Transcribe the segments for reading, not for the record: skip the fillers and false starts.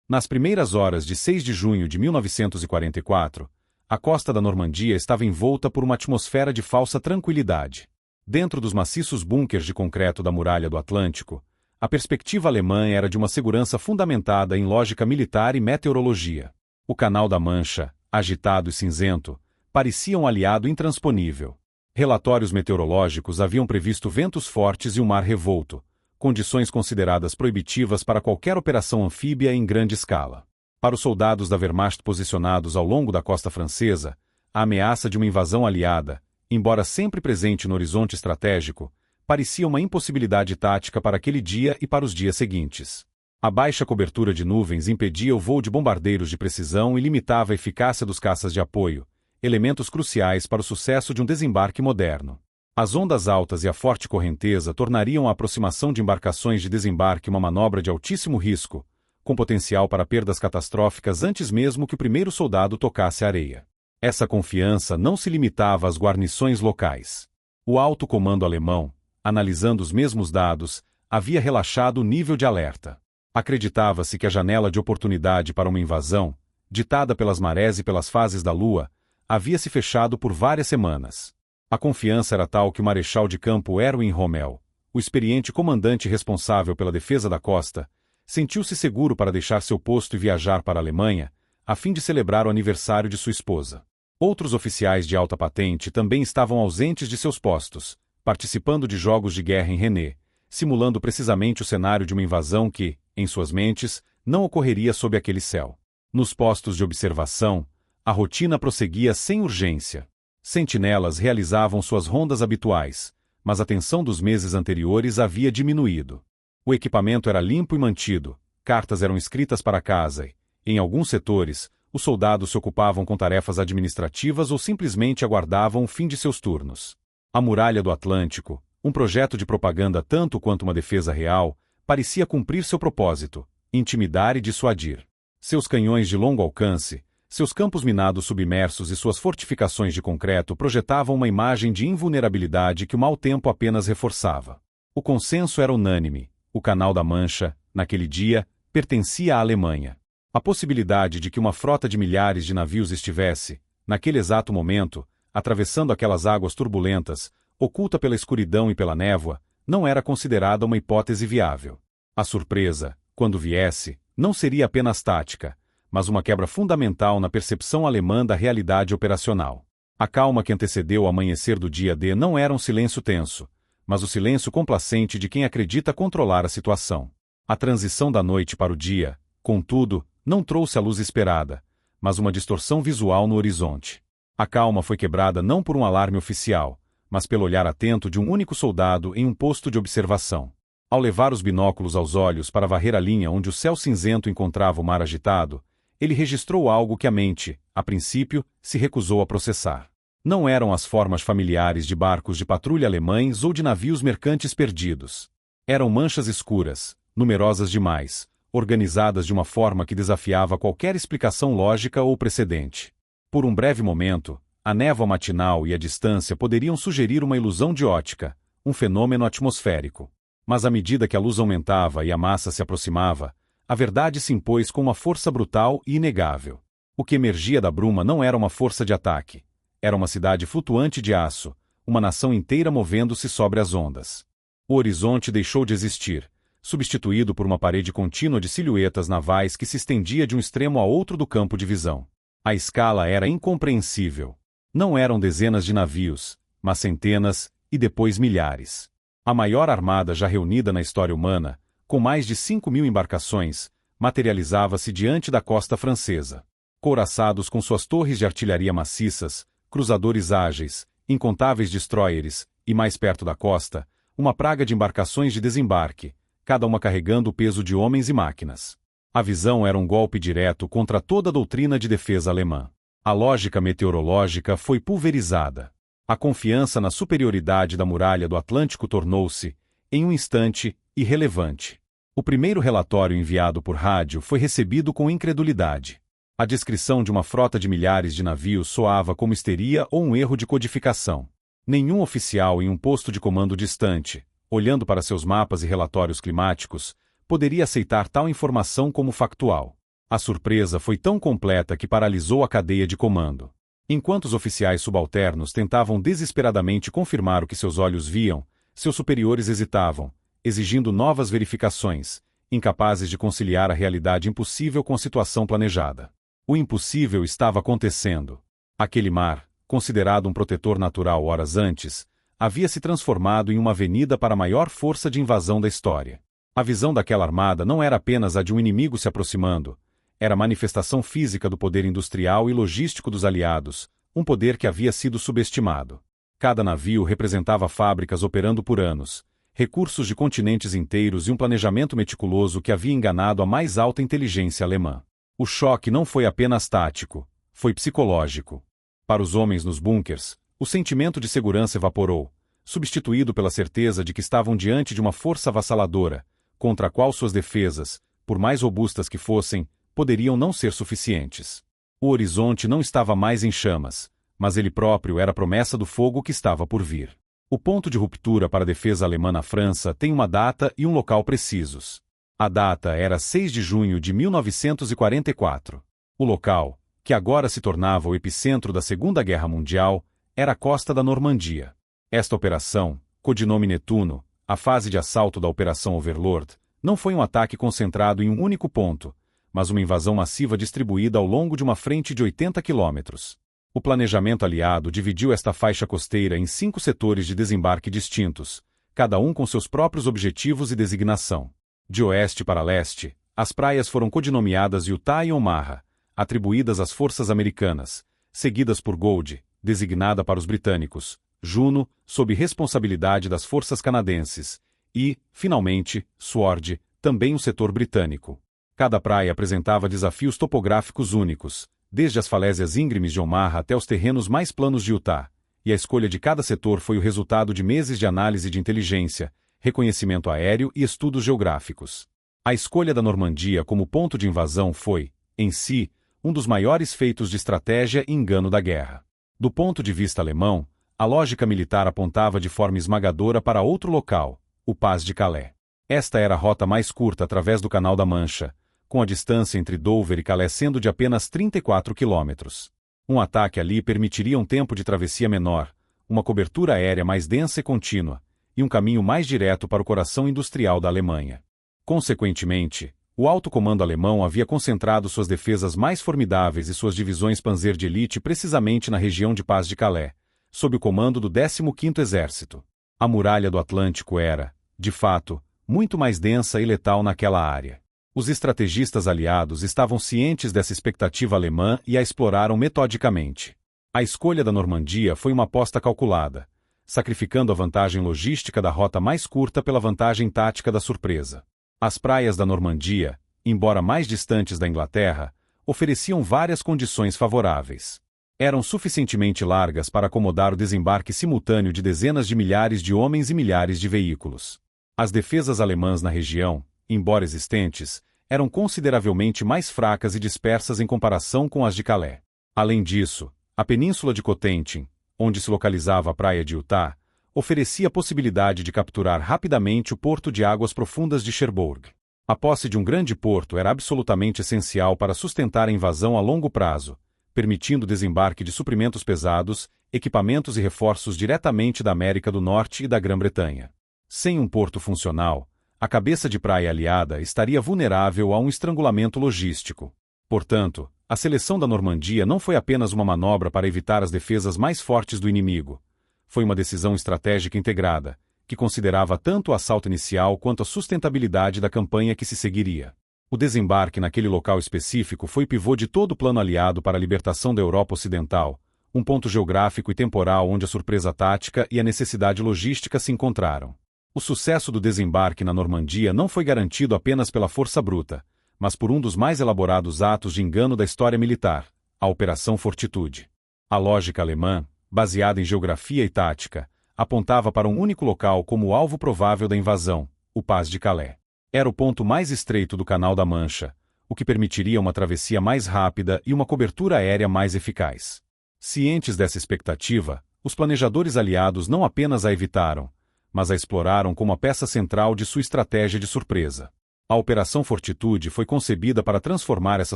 Nas primeiras horas de 6 de junho de 1944, a costa da Normandia estava envolta por uma atmosfera de falsa tranquilidade. Dentro dos maciços bunkers de concreto da muralha do Atlântico, a perspectiva alemã era de uma segurança fundamentada em lógica militar e meteorologia. O Canal da Mancha, agitado e cinzento, parecia um aliado intransponível. Relatórios meteorológicos haviam previsto ventos fortes e um mar revolto, condições consideradas proibitivas para qualquer operação anfíbia em grande escala. Para os soldados da Wehrmacht posicionados ao longo da costa francesa, a ameaça de uma invasão aliada, embora sempre presente no horizonte estratégico, parecia uma impossibilidade tática para aquele dia e para os dias seguintes. A baixa cobertura de nuvens impedia o voo de bombardeiros de precisão e limitava a eficácia dos caças de apoio, elementos cruciais para o sucesso de um desembarque moderno. As ondas altas e a forte correnteza tornariam a aproximação de embarcações de desembarque uma manobra de altíssimo risco, com potencial para perdas catastróficas antes mesmo que o primeiro soldado tocasse a areia. Essa confiança não se limitava às guarnições locais. O alto comando alemão, analisando os mesmos dados, havia relaxado o nível de alerta. Acreditava-se que a janela de oportunidade para uma invasão, ditada pelas marés e pelas fases da lua, havia se fechado por várias semanas. A confiança era tal que o marechal de campo Erwin Rommel, o experiente comandante responsável pela defesa da costa, sentiu-se seguro para deixar seu posto e viajar para a Alemanha, a fim de celebrar o aniversário de sua esposa. Outros oficiais de alta patente também estavam ausentes de seus postos, participando de jogos de guerra em René, simulando precisamente o cenário de uma invasão que, em suas mentes, não ocorreria sob aquele céu. Nos postos de observação, a rotina prosseguia sem urgência. Sentinelas realizavam suas rondas habituais, mas a tensão dos meses anteriores havia diminuído. O equipamento era limpo e mantido, cartas eram escritas para casa e, em alguns setores, os soldados se ocupavam com tarefas administrativas ou simplesmente aguardavam o fim de seus turnos. A Muralha do Atlântico, um projeto de propaganda tanto quanto uma defesa real, parecia cumprir seu propósito, intimidar e dissuadir. Seus canhões de longo alcance, seus campos minados submersos e suas fortificações de concreto projetavam uma imagem de invulnerabilidade que o mau tempo apenas reforçava. O consenso era unânime. O Canal da Mancha, naquele dia, pertencia à Alemanha. A possibilidade de que uma frota de milhares de navios estivesse, naquele exato momento, atravessando aquelas águas turbulentas, oculta pela escuridão e pela névoa, não era considerada uma hipótese viável. A surpresa, quando viesse, não seria apenas tática, mas uma quebra fundamental na percepção alemã da realidade operacional. A calma que antecedeu o amanhecer do dia D não era um silêncio tenso, mas o silêncio complacente de quem acredita controlar a situação. A transição da noite para o dia, contudo, não trouxe a luz esperada, mas uma distorção visual no horizonte. A calma foi quebrada não por um alarme oficial, mas pelo olhar atento de um único soldado em um posto de observação. Ao levar os binóculos aos olhos para varrer a linha onde o céu cinzento encontrava o mar agitado, ele registrou algo que a mente, a princípio, se recusou a processar. Não eram as formas familiares de barcos de patrulha alemães ou de navios mercantes perdidos. Eram manchas escuras, numerosas demais, organizadas de uma forma que desafiava qualquer explicação lógica ou precedente. Por um breve momento, a névoa matinal e a distância poderiam sugerir uma ilusão de ótica, um fenômeno atmosférico. Mas à medida que a luz aumentava e a massa se aproximava, a verdade se impôs com uma força brutal e inegável. O que emergia da bruma não era uma força de ataque. Era uma cidade flutuante de aço, uma nação inteira movendo-se sobre as ondas. O horizonte deixou de existir, substituído por uma parede contínua de silhuetas navais que se estendia de um extremo a outro do campo de visão. A escala era incompreensível. Não eram dezenas de navios, mas centenas e depois milhares. A maior armada já reunida na história humana, com mais de 5.000 embarcações, materializava-se diante da costa francesa. Couraçados com suas torres de artilharia maciças, cruzadores ágeis, incontáveis destroyers, e mais perto da costa, uma praga de embarcações de desembarque, cada uma carregando o peso de homens e máquinas. A visão era um golpe direto contra toda a doutrina de defesa alemã. A lógica meteorológica foi pulverizada. A confiança na superioridade da muralha do Atlântico tornou-se, em um instante, irrelevante. O primeiro relatório enviado por rádio foi recebido com incredulidade. A descrição de uma frota de milhares de navios soava como histeria ou um erro de codificação. Nenhum oficial em um posto de comando distante, olhando para seus mapas e relatórios climáticos, poderia aceitar tal informação como factual. A surpresa foi tão completa que paralisou a cadeia de comando. Enquanto os oficiais subalternos tentavam desesperadamente confirmar o que seus olhos viam, seus superiores hesitavam, exigindo novas verificações, incapazes de conciliar a realidade impossível com a situação planejada. O impossível estava acontecendo. Aquele mar, considerado um protetor natural horas antes, havia se transformado em uma avenida para a maior força de invasão da história. A visão daquela armada não era apenas a de um inimigo se aproximando, era a manifestação física do poder industrial e logístico dos aliados, um poder que havia sido subestimado. Cada navio representava fábricas operando por anos, recursos de continentes inteiros e um planejamento meticuloso que havia enganado a mais alta inteligência alemã. O choque não foi apenas tático, foi psicológico. Para os homens nos bunkers, o sentimento de segurança evaporou, substituído pela certeza de que estavam diante de uma força avassaladora, contra a qual suas defesas, por mais robustas que fossem, poderiam não ser suficientes. O horizonte não estava mais em chamas, mas ele próprio era a promessa do fogo que estava por vir. O ponto de ruptura para a defesa alemã na França tem uma data e um local precisos. A data era 6 de junho de 1944. O local, que agora se tornava o epicentro da Segunda Guerra Mundial, era a costa da Normandia. Esta operação, codinome Netuno, a fase de assalto da Operação Overlord, não foi um ataque concentrado em um único ponto, mas uma invasão massiva distribuída ao longo de uma frente de 80 quilômetros. O planejamento aliado dividiu esta faixa costeira em 5 setores de desembarque distintos, cada um com seus próprios objetivos e designação. De oeste para leste, as praias foram codinomeadas Utah e Omaha, atribuídas às forças americanas, seguidas por Gold, designada para os britânicos, Juno, sob responsabilidade das forças canadenses, e, finalmente, Sword, também um setor britânico. Cada praia apresentava desafios topográficos únicos, desde as falésias íngremes de Omaha até os terrenos mais planos de Utah, e a escolha de cada setor foi o resultado de meses de análise de inteligência, reconhecimento aéreo e estudos geográficos. A escolha da Normandia como ponto de invasão foi, em si, um dos maiores feitos de estratégia e engano da guerra. Do ponto de vista alemão, a lógica militar apontava de forma esmagadora para outro local, o Pas de Calais. Esta era a rota mais curta através do Canal da Mancha, com a distância entre Dover e Calais sendo de apenas 34 quilômetros. Um ataque ali permitiria um tempo de travessia menor, uma cobertura aérea mais densa e contínua, e um caminho mais direto para o coração industrial da Alemanha. Consequentemente, o alto comando alemão havia concentrado suas defesas mais formidáveis e suas divisões Panzer de elite precisamente na região de Pas de Calais, sob o comando do 15º Exército. A muralha do Atlântico era, de fato, muito mais densa e letal naquela área. Os estrategistas aliados estavam cientes dessa expectativa alemã e a exploraram metodicamente. A escolha da Normandia foi uma aposta calculada, sacrificando a vantagem logística da rota mais curta pela vantagem tática da surpresa. As praias da Normandia, embora mais distantes da Inglaterra, ofereciam várias condições favoráveis. Eram suficientemente largas para acomodar o desembarque simultâneo de dezenas de milhares de homens e milhares de veículos. As defesas alemãs na região, embora existentes, eram consideravelmente mais fracas e dispersas em comparação com as de Calais. Além disso, a península de Cotentin, onde se localizava a praia de Utah, oferecia a possibilidade de capturar rapidamente o porto de águas profundas de Cherbourg. A posse de um grande porto era absolutamente essencial para sustentar a invasão a longo prazo, permitindo o desembarque de suprimentos pesados, equipamentos e reforços diretamente da América do Norte e da Grã-Bretanha. Sem um porto funcional, a cabeça de praia aliada estaria vulnerável a um estrangulamento logístico. Portanto, a seleção da Normandia não foi apenas uma manobra para evitar as defesas mais fortes do inimigo. Foi uma decisão estratégica integrada, que considerava tanto o assalto inicial quanto a sustentabilidade da campanha que se seguiria. O desembarque naquele local específico foi o pivô de todo o plano aliado para a libertação da Europa Ocidental, um ponto geográfico e temporal onde a surpresa tática e a necessidade logística se encontraram. O sucesso do desembarque na Normandia não foi garantido apenas pela força bruta, mas por um dos mais elaborados atos de engano da história militar, a Operação Fortitude. A lógica alemã, baseada em geografia e tática, apontava para um único local como o alvo provável da invasão, o Pas de Calais. Era o ponto mais estreito do Canal da Mancha, o que permitiria uma travessia mais rápida e uma cobertura aérea mais eficaz. Cientes dessa expectativa, os planejadores aliados não apenas a evitaram, mas a exploraram como a peça central de sua estratégia de surpresa. A Operação Fortitude foi concebida para transformar essa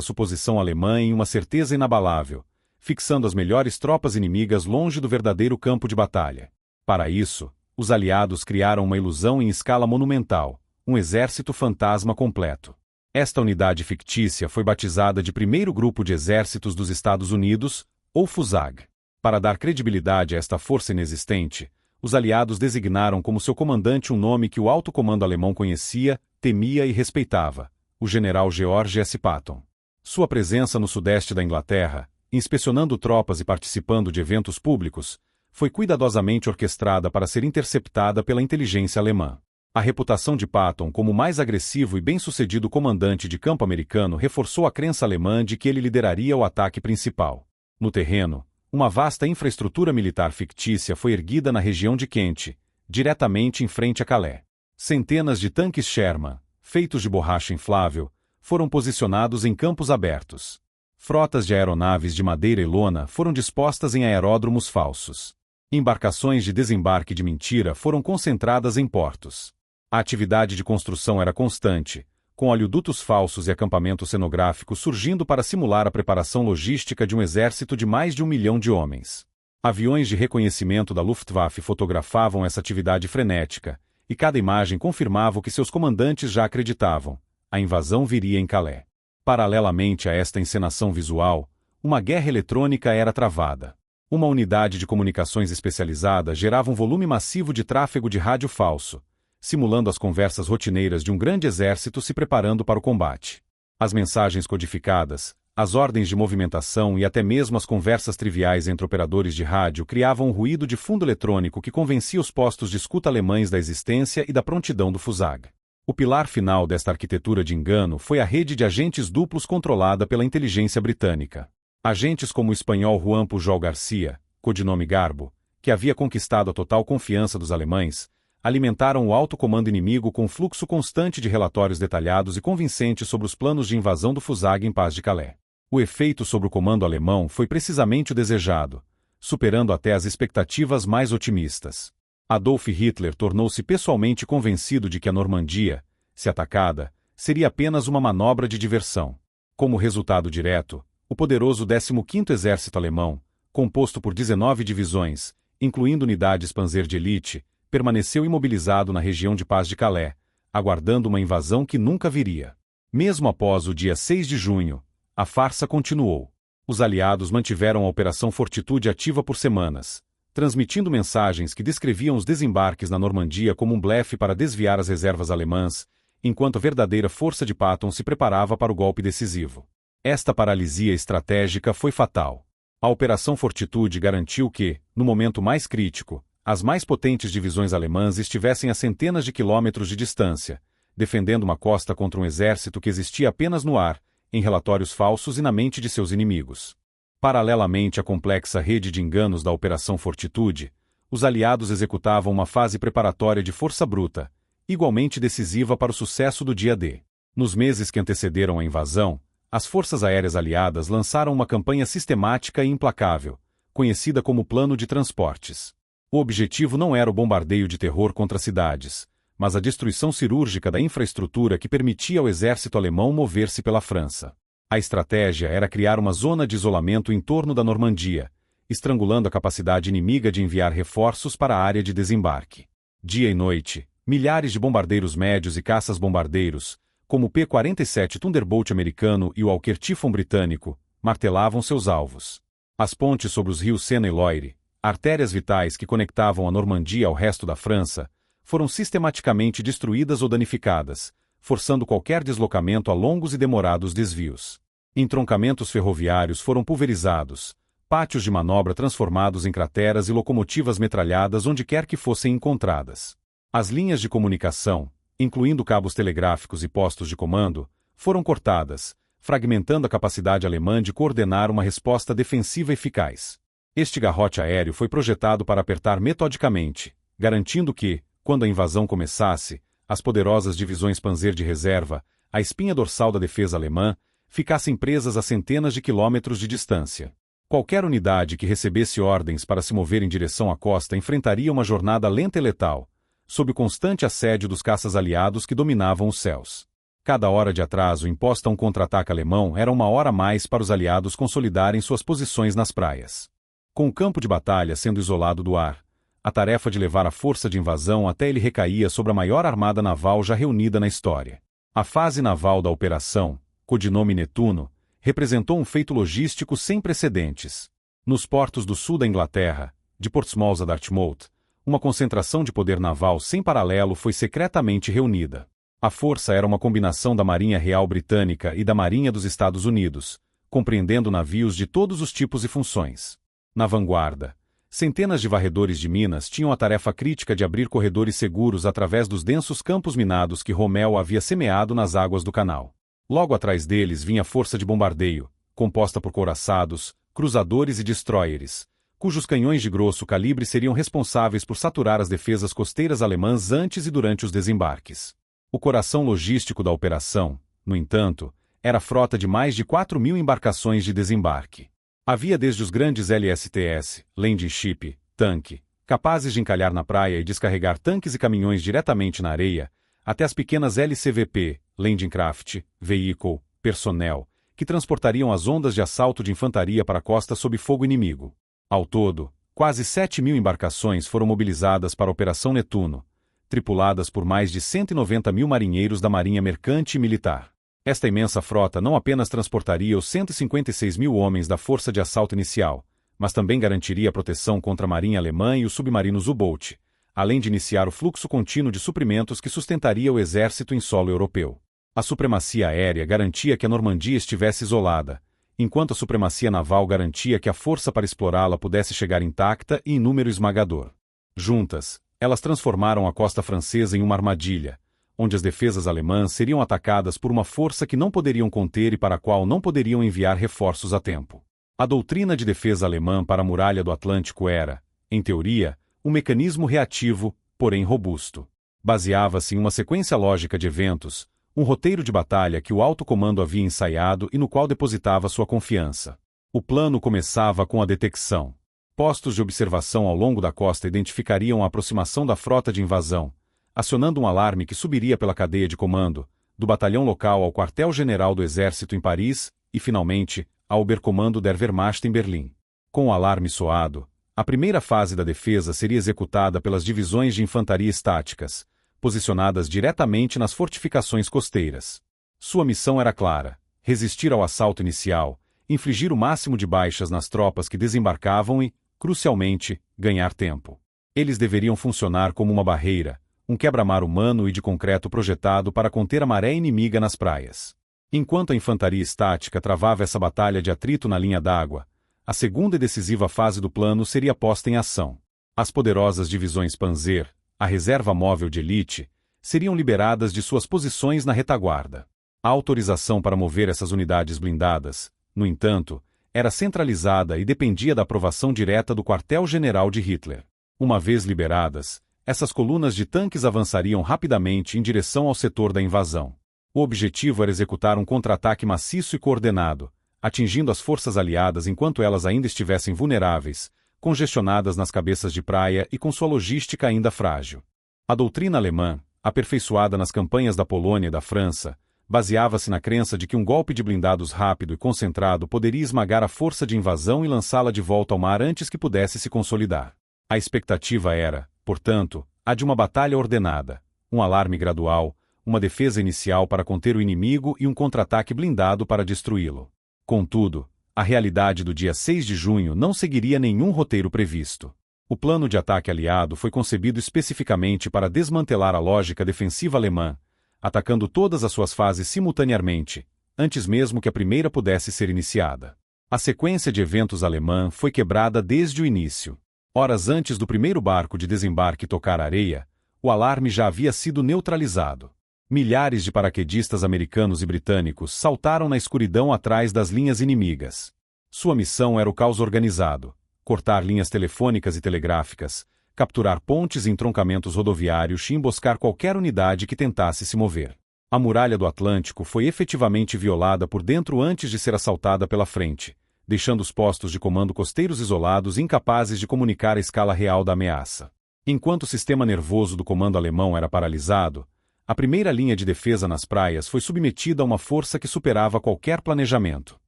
suposição alemã em uma certeza inabalável, fixando as melhores tropas inimigas longe do verdadeiro campo de batalha. Para isso, os aliados criaram uma ilusão em escala monumental, um exército fantasma completo. Esta unidade fictícia foi batizada de Primeiro Grupo de Exércitos dos Estados Unidos, ou FUSAG. Para dar credibilidade a esta força inexistente, os aliados designaram como seu comandante um nome que o alto comando alemão conhecia, temia e respeitava: o general George S. Patton. Sua presença no sudeste da Inglaterra, inspecionando tropas e participando de eventos públicos, foi cuidadosamente orquestrada para ser interceptada pela inteligência alemã. A reputação de Patton como o mais agressivo e bem-sucedido comandante de campo americano reforçou a crença alemã de que ele lideraria o ataque principal. No terreno, uma vasta infraestrutura militar fictícia foi erguida na região de Kent, diretamente em frente a Calais. Centenas de tanques Sherman, feitos de borracha inflável, foram posicionados em campos abertos. Frotas de aeronaves de madeira e lona foram dispostas em aeródromos falsos. Embarcações de desembarque de mentira foram concentradas em portos. A atividade de construção era constante, com oleodutos falsos e acampamentos cenográficos surgindo para simular a preparação logística de um exército de mais de 1 milhão de homens. Aviões de reconhecimento da Luftwaffe fotografavam essa atividade frenética, e cada imagem confirmava o que seus comandantes já acreditavam: a invasão viria em Calais. Paralelamente a esta encenação visual, uma guerra eletrônica era travada. Uma unidade de comunicações especializada gerava um volume massivo de tráfego de rádio falso, simulando as conversas rotineiras de um grande exército se preparando para o combate. As mensagens codificadas, as ordens de movimentação e até mesmo as conversas triviais entre operadores de rádio criavam um ruído de fundo eletrônico que convencia os postos de escuta alemães da existência e da prontidão do FUSAG. O pilar final desta arquitetura de engano foi a rede de agentes duplos controlada pela inteligência britânica. Agentes como o espanhol Juan Pujol Garcia, codinome Garbo, que havia conquistado a total confiança dos alemães, alimentaram o alto comando inimigo com um fluxo constante de relatórios detalhados e convincentes sobre os planos de invasão do FUSAG em Paz de Calais. O efeito sobre o comando alemão foi precisamente o desejado, superando até as expectativas mais otimistas. Adolf Hitler tornou-se pessoalmente convencido de que a Normandia, se atacada, seria apenas uma manobra de diversão. Como resultado direto, o poderoso 15º Exército Alemão, composto por 19 divisões, incluindo unidades Panzer de elite, permaneceu imobilizado na região de Paz de Calais, aguardando uma invasão que nunca viria. Mesmo após o dia 6 de junho, a farsa continuou. Os aliados mantiveram a Operação Fortitude ativa por semanas, transmitindo mensagens que descreviam os desembarques na Normandia como um blefe para desviar as reservas alemãs, enquanto a verdadeira força de Patton se preparava para o golpe decisivo. Esta paralisia estratégica foi fatal. A Operação Fortitude garantiu que, no momento mais crítico, as mais potentes divisões alemãs estivessem a centenas de quilômetros de distância, defendendo uma costa contra um exército que existia apenas no ar, em relatórios falsos e na mente de seus inimigos. Paralelamente à complexa rede de enganos da Operação Fortitude, os aliados executavam uma fase preparatória de força bruta, igualmente decisiva para o sucesso do dia D. Nos meses que antecederam a invasão, as forças aéreas aliadas lançaram uma campanha sistemática e implacável, conhecida como Plano de Transportes. O objetivo não era o bombardeio de terror contra cidades, mas a destruição cirúrgica da infraestrutura que permitia ao exército alemão mover-se pela França. A estratégia era criar uma zona de isolamento em torno da Normandia, estrangulando a capacidade inimiga de enviar reforços para a área de desembarque. Dia e noite, milhares de bombardeiros médios e caças-bombardeiros, como o P-47 Thunderbolt americano e o Hawker Typhoon britânico, martelavam seus alvos. As pontes sobre os rios Sena e Loire, artérias vitais que conectavam a Normandia ao resto da França, foram sistematicamente destruídas ou danificadas, forçando qualquer deslocamento a longos e demorados desvios. Entroncamentos ferroviários foram pulverizados, pátios de manobra transformados em crateras e locomotivas metralhadas onde quer que fossem encontradas. As linhas de comunicação, incluindo cabos telegráficos e postos de comando, foram cortadas, fragmentando a capacidade alemã de coordenar uma resposta defensiva eficaz. Este garrote aéreo foi projetado para apertar metodicamente, garantindo que, quando a invasão começasse, as poderosas divisões Panzer de reserva, a espinha dorsal da defesa alemã, ficassem presas a centenas de quilômetros de distância. Qualquer unidade que recebesse ordens para se mover em direção à costa enfrentaria uma jornada lenta e letal, sob o constante assédio dos caças aliados que dominavam os céus. Cada hora de atraso imposta a um contra-ataque alemão era uma hora a mais para os aliados consolidarem suas posições nas praias. Com o campo de batalha sendo isolado do ar, a tarefa de levar a força de invasão até ele recaía sobre a maior armada naval já reunida na história. A fase naval da operação, codinome Netuno, representou um feito logístico sem precedentes. Nos portos do sul da Inglaterra, de Portsmouth a Dartmouth, uma concentração de poder naval sem paralelo foi secretamente reunida. A força era uma combinação da Marinha Real Britânica e da Marinha dos Estados Unidos, compreendendo navios de todos os tipos e funções. Na vanguarda, centenas de varredores de minas tinham a tarefa crítica de abrir corredores seguros através dos densos campos minados que Rommel havia semeado nas águas do canal. Logo atrás deles vinha a força de bombardeio, composta por couraçados, cruzadores e destroyers, cujos canhões de grosso calibre seriam responsáveis por saturar as defesas costeiras alemãs antes e durante os desembarques. O coração logístico da operação, no entanto, era a frota de mais de 4.000 embarcações de desembarque. Havia desde os grandes LSTS, Landing Ship, tanque, capazes de encalhar na praia e descarregar tanques e caminhões diretamente na areia, até as pequenas LCVP, Landing Craft, Vehicle, Personnel, que transportariam as ondas de assalto de infantaria para a costa sob fogo inimigo. Ao todo, quase 7.000 embarcações foram mobilizadas para a Operação Netuno, tripuladas por mais de 190.000 marinheiros da Marinha Mercante e Militar. Esta imensa frota não apenas transportaria os 156.000 homens da força de assalto inicial, mas também garantiria a proteção contra a Marinha Alemã e os submarinos U-Boat, além de iniciar o fluxo contínuo de suprimentos que sustentaria o exército em solo europeu. A supremacia aérea garantia que a Normandia estivesse isolada, enquanto a supremacia naval garantia que a força para explorá-la pudesse chegar intacta e em número esmagador. Juntas, elas transformaram a costa francesa em uma armadilha, onde as defesas alemãs seriam atacadas por uma força que não poderiam conter e para a qual não poderiam enviar reforços a tempo. A doutrina de defesa alemã para a muralha do Atlântico era, em teoria, um mecanismo reativo, porém robusto. Baseava-se em uma sequência lógica de eventos, um roteiro de batalha que o alto comando havia ensaiado e no qual depositava sua confiança. O plano começava com a detecção. Postos de observação ao longo da costa identificariam a aproximação da frota de invasão, acionando um alarme que subiria pela cadeia de comando, do batalhão local ao quartel-general do exército em Paris e, finalmente, ao Oberkommando der Wehrmacht em Berlim. Com o alarme soado, a primeira fase da defesa seria executada pelas divisões de infantaria estáticas, posicionadas diretamente nas fortificações costeiras. Sua missão era clara: resistir ao assalto inicial, infligir o máximo de baixas nas tropas que desembarcavam e, crucialmente, ganhar tempo. Eles deveriam funcionar como uma barreira, um quebra-mar humano e de concreto projetado para conter a maré inimiga nas praias. Enquanto a infantaria estática travava essa batalha de atrito na linha d'água, a segunda e decisiva fase do plano seria posta em ação. As poderosas divisões Panzer, a reserva móvel de elite, seriam liberadas de suas posições na retaguarda. A autorização para mover essas unidades blindadas, no entanto, era centralizada e dependia da aprovação direta do quartel-general de Hitler. Uma vez liberadas, essas colunas de tanques avançariam rapidamente em direção ao setor da invasão. O objetivo era executar um contra-ataque maciço e coordenado, atingindo as forças aliadas enquanto elas ainda estivessem vulneráveis, congestionadas nas cabeças de praia e com sua logística ainda frágil. A doutrina alemã, aperfeiçoada nas campanhas da Polônia e da França, baseava-se na crença de que um golpe de blindados rápido e concentrado poderia esmagar a força de invasão e lançá-la de volta ao mar antes que pudesse se consolidar. A expectativa era, portanto, a de uma batalha ordenada, um alarme gradual, uma defesa inicial para conter o inimigo e um contra-ataque blindado para destruí-lo. Contudo, a realidade do dia 6 de junho não seguiria nenhum roteiro previsto. O plano de ataque aliado foi concebido especificamente para desmantelar a lógica defensiva alemã, atacando todas as suas fases simultaneamente, antes mesmo que a primeira pudesse ser iniciada. A sequência de eventos alemã foi quebrada desde o início. Horas antes do primeiro barco de desembarque tocar a areia, o alarme já havia sido neutralizado. Milhares de paraquedistas americanos e britânicos saltaram na escuridão atrás das linhas inimigas. Sua missão era o caos organizado: cortar linhas telefônicas e telegráficas, capturar pontes e entroncamentos rodoviários e emboscar qualquer unidade que tentasse se mover. A muralha do Atlântico foi efetivamente violada por dentro antes de ser assaltada pela frente, deixando os postos de comando costeiros isolados e incapazes de comunicar a escala real da ameaça. Enquanto o sistema nervoso do comando alemão era paralisado, A primeira linha de defesa nas praias foi submetida a uma força que superava qualquer planejamento.